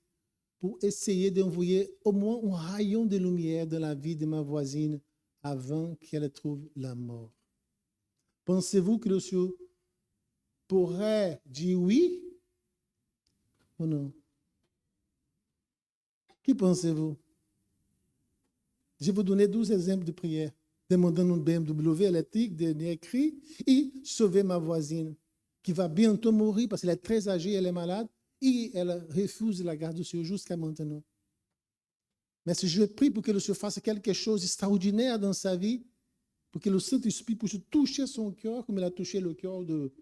pour essayer d'envoyer au moins un rayon de lumière dans la vie de ma voisine avant qu'elle trouve la mort. Pensez-vous que le Seigneur pourrait dire oui ou non? Qui pensez-vous? Je vais vous donner 12 exemples de prière. Demandant une BMW électrique, dernier cri, et sauver ma voisine qui va bientôt mourir parce qu'elle est très âgée, elle est malade, et elle refuse la garde de ce jusqu'à maintenant. Mais si je prie pour que le Seigneur fasse quelque chose d'extraordinaire dans sa vie, pour que le Saint-Esprit puisse toucher son cœur, comme il a touché le cœur de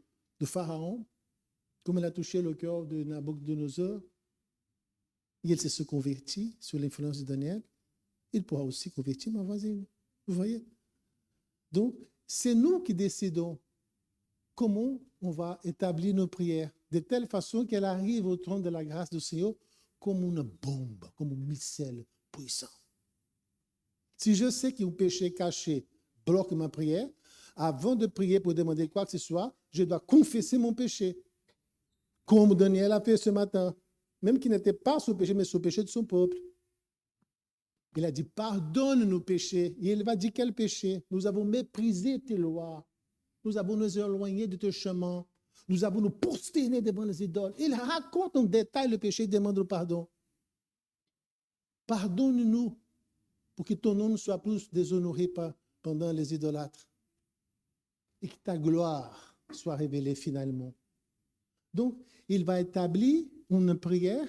Pharaon, comme il a touché le cœur de Nabucodonosor, et elle se convertit sous l'influence de Daniel, il pourra aussi convertir ma voisine. Vous voyez? Donc, c'est nous qui décidons comment on va établir nos prières, de telle façon qu'elle arrive au trône de la grâce du Seigneur comme une bombe, comme un missile puissant. Si je sais qu'un péché caché bloque ma prière, avant de prier pour demander quoi que ce soit, je dois confesser mon péché, comme Daniel a fait ce matin, même qu'il n'était pas sous péché, mais sous péché de son peuple. Il a dit, pardonne nos péchés. Et il va dire, quel péché? Nous avons méprisé tes lois. Nous avons nous éloigné de tes chemins. Nous avons nous prosternés devant les idoles. Il raconte en détail le péché et demande le pardon. Pardonne-nous pour que ton nom ne soit plus déshonoré pendant les idolâtres et que ta gloire soit révélée finalement. Donc, il va établir une prière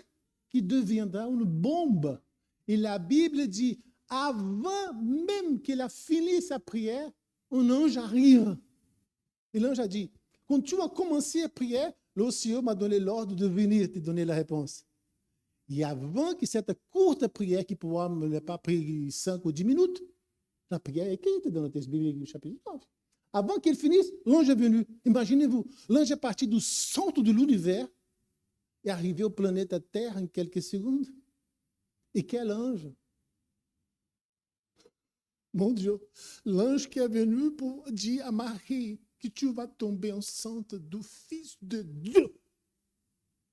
qui deviendra une bombe. Et la Bible dit, avant même qu'il a fini sa prière, un ange arrive. Et l'ange a dit, quand tu as commencé à prier, le Seigneur m'a donné l'ordre de venir te donner la réponse. Et avant que cette courte prière, qui pourra ne me pas pris 5 ou 10 minutes, la prière est écrite dans le texte biblique du chapitre 9. Avant qu'il finisse, l'ange est venu. Imaginez-vous, l'ange est parti du centre de l'univers et arrivé au planète Terre en quelques secondes. Et quel ange? Mon Dieu, l'ange qui est venu pour dire à Marie que tu vas tomber enceinte du Fils de Dieu.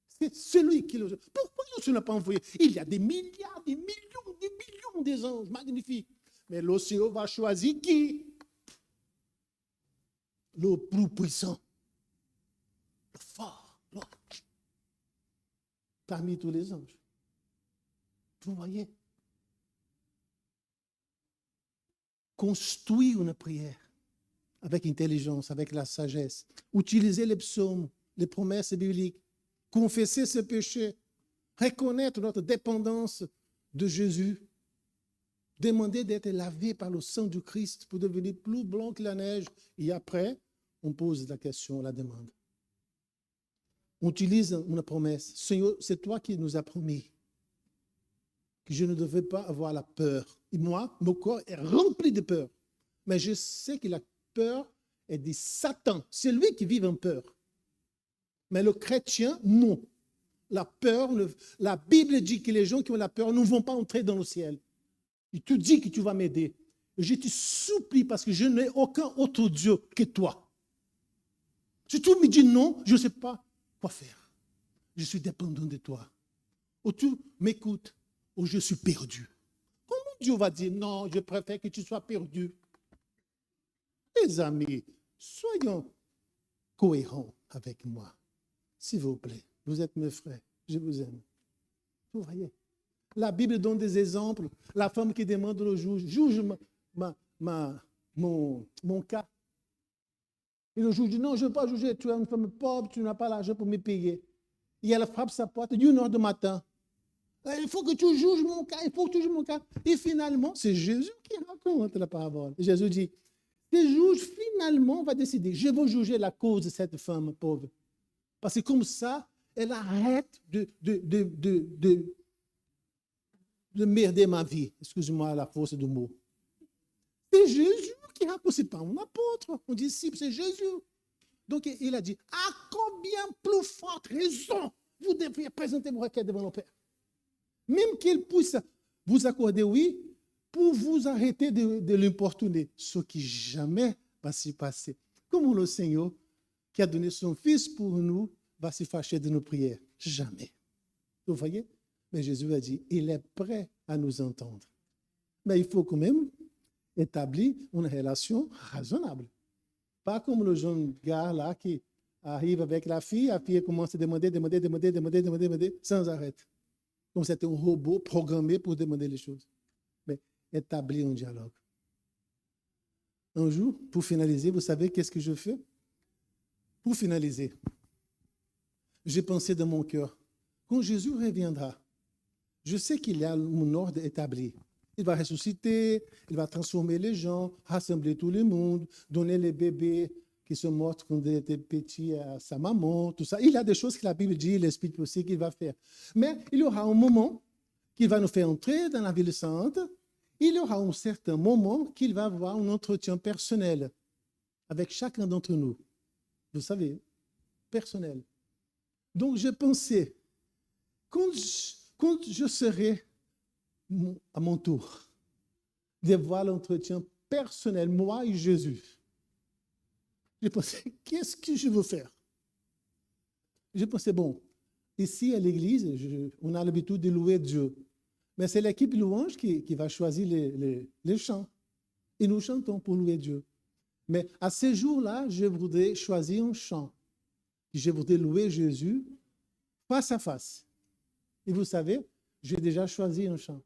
C'est celui qui le... Pourquoi le Seigneur n'a pas envoyé? Il y a des milliards, des millions des anges magnifiques. Mais le Seigneur va choisir qui? Le plus puissant, le fort, l'ange, parmi tous les anges. Vous voyez? Construire une prière avec intelligence, avec la sagesse. Utiliser les psaumes, les promesses bibliques. Confesser ses péchés. Reconnaître notre dépendance de Jésus. Demander d'être lavé par le sang du Christ pour devenir plus blanc que la neige. Et après, on pose la question, la demande. On utilise une promesse. Seigneur, c'est toi qui nous as promis que je ne devais pas avoir la peur. Et moi, mon corps est rempli de peur. Mais je sais que la peur est de Satan. C'est lui qui vit en peur. Mais le chrétien, non. La peur, la Bible dit que les gens qui ont la peur ne vont pas entrer dans le ciel. Et tu dis que tu vas m'aider. Je te supplie parce que je n'ai aucun autre Dieu que toi. Si tu me dis non, je ne sais pas quoi faire. Je suis dépendant de toi. Ou tu m'écoutes, ou je suis perdu. Comment Dieu va dire non, je préfère que tu sois perdu? Les amis, soyons cohérents avec moi. S'il vous plaît, vous êtes mes frères, je vous aime. Vous voyez? La Bible donne des exemples. La femme qui demande au juge, juge mon cas. Et le juge dit, non, je ne veux pas juger, tu es une femme pauvre, tu n'as pas l'argent pour me payer. et elle frappe sa porte 1h du matin. Il faut que tu juges mon cas, il faut que tu juges mon cas. Et finalement, c'est Jésus qui raconte la parabole. Jésus dit, le juge finalement va décider, je vais juger la cause de cette femme pauvre. Parce que comme ça, elle arrête de merder ma vie. Excusez-moi la force du mot. C'est Jésus qui raconte, ce n'est pas un apôtre, un disciple, c'est Jésus. Donc il a dit, à combien plus forte raison vous devriez présenter vos requêtes devant le Père. Même qu'il puisse vous accorder oui, pour vous arrêter de l'importuner, ce qui jamais va s'y passer. Comme le Seigneur qui a donné son Fils pour nous va se fâcher de nos prières. Jamais. Vous voyez? Mais Jésus a dit, il est prêt à nous entendre. Mais il faut quand même établir une relation raisonnable. Pas comme le jeune gars là qui arrive avec la fille commence à demander, sans arrêt. Comme c'était un robot programmé pour demander les choses. Mais établir un dialogue. Un jour, pour finaliser, vous savez qu'est-ce que je fais? Pour finaliser, j'ai pensé dans mon cœur, quand Jésus reviendra, je sais qu'il y a un ordre établi. Il va ressusciter, il va transformer les gens, rassembler tout le monde, donner les bébés qui sont morts quand ils étaient petits à sa maman, tout ça. Il y a des choses que la Bible dit, l'Esprit aussi qu'il va faire. Mais il y aura un moment qu'il va nous faire entrer dans la ville sainte. Il y aura un certain moment qu'il va avoir un entretien personnel avec chacun d'entre nous. Vous savez, personnel. Donc, j'ai pensé, quand je serai à mon tour de voir l'entretien personnel, moi et Jésus, j'ai pensé, qu'est-ce que je veux faire? J'ai pensé, bon, ici à l'église, on a l'habitude de louer Dieu. Mais c'est l'équipe louange qui va choisir les chants. Et nous chantons pour louer Dieu. Mais à ces jours-là, je voudrais choisir un chant. Je voudrais louer Jésus face à face. Et vous savez, j'ai déjà choisi un chant.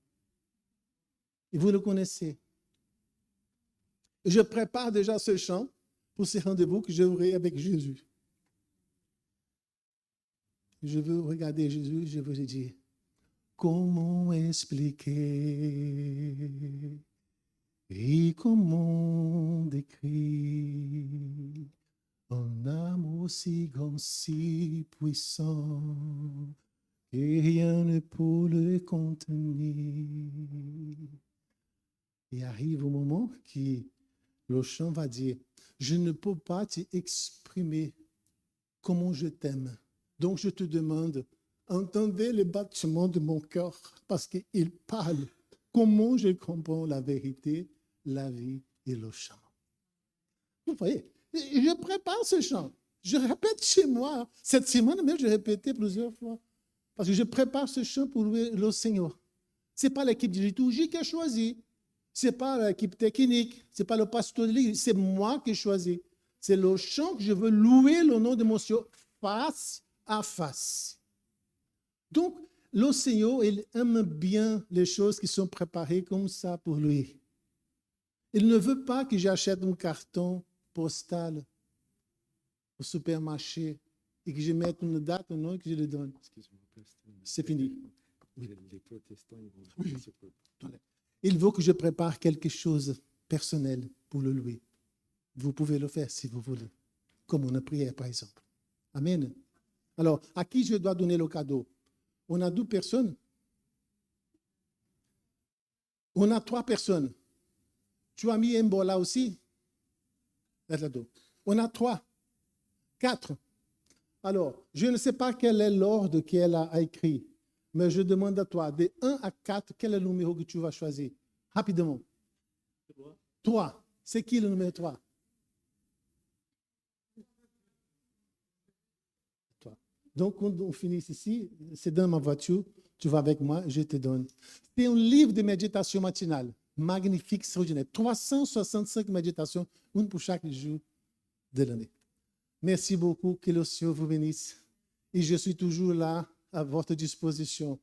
Et vous le connaissez. Et je prépare déjà ce chant pour ce rendez-vous que j'aurai avec Jésus. Je veux regarder Jésus, je veux lui dire, comment expliquer et comment décrire un amour si grand, si puissant, que rien ne peut le contenir. Et arrive au moment que le chant va dire, je ne peux pas t'exprimer comment je t'aime. Donc je te demande, entendez les battements de mon cœur parce qu'il parle. Comment je comprends la vérité, la vie et le chant. Vous voyez, je prépare ce chant. Je répète chez moi. Cette semaine même, j'ai répété plusieurs fois. Parce que je prépare ce chant pour louer le Seigneur. Ce n'est pas l'équipe de liturgie qui a choisi. Ce n'est pas l'équipe technique. Ce n'est pas le pasteur de l'église. C'est moi qui ai choisi. C'est le chant que je veux louer le nom de mon Seigneur face à face. Donc, le Seigneur, il aime bien les choses qui sont préparées comme ça pour lui. Il ne veut pas que j'achète un carton postal au supermarché et que je mette une date, un nom et que je le donne. C'est fini. Oui. Les protestants, ils vont Oui. Il veut que je prépare quelque chose personnel pour le louer. Vous pouvez le faire si vous voulez, comme une prière par exemple. Amen. Alors, à qui je dois donner le cadeau? On a 2 personnes. On a 3 personnes. Tu as mis un là aussi? On a 3. 4. Alors, je ne sais pas quel est l'ordre qu'elle a écrit, mais je demande à toi, de 1 à 4, quel est le numéro que tu vas choisir? Rapidement. 3. C'est qui le numéro 3? Toi. Donc, quand on finit ici, c'est dans ma voiture, tu vas avec moi, je te donne. C'est un livre de méditation matinale, magnifique, extraordinaire. 365 méditations, une pour chaque jour de l'année. Merci beaucoup, que le Seigneur vous bénisse. Et je suis toujours là à votre disposition.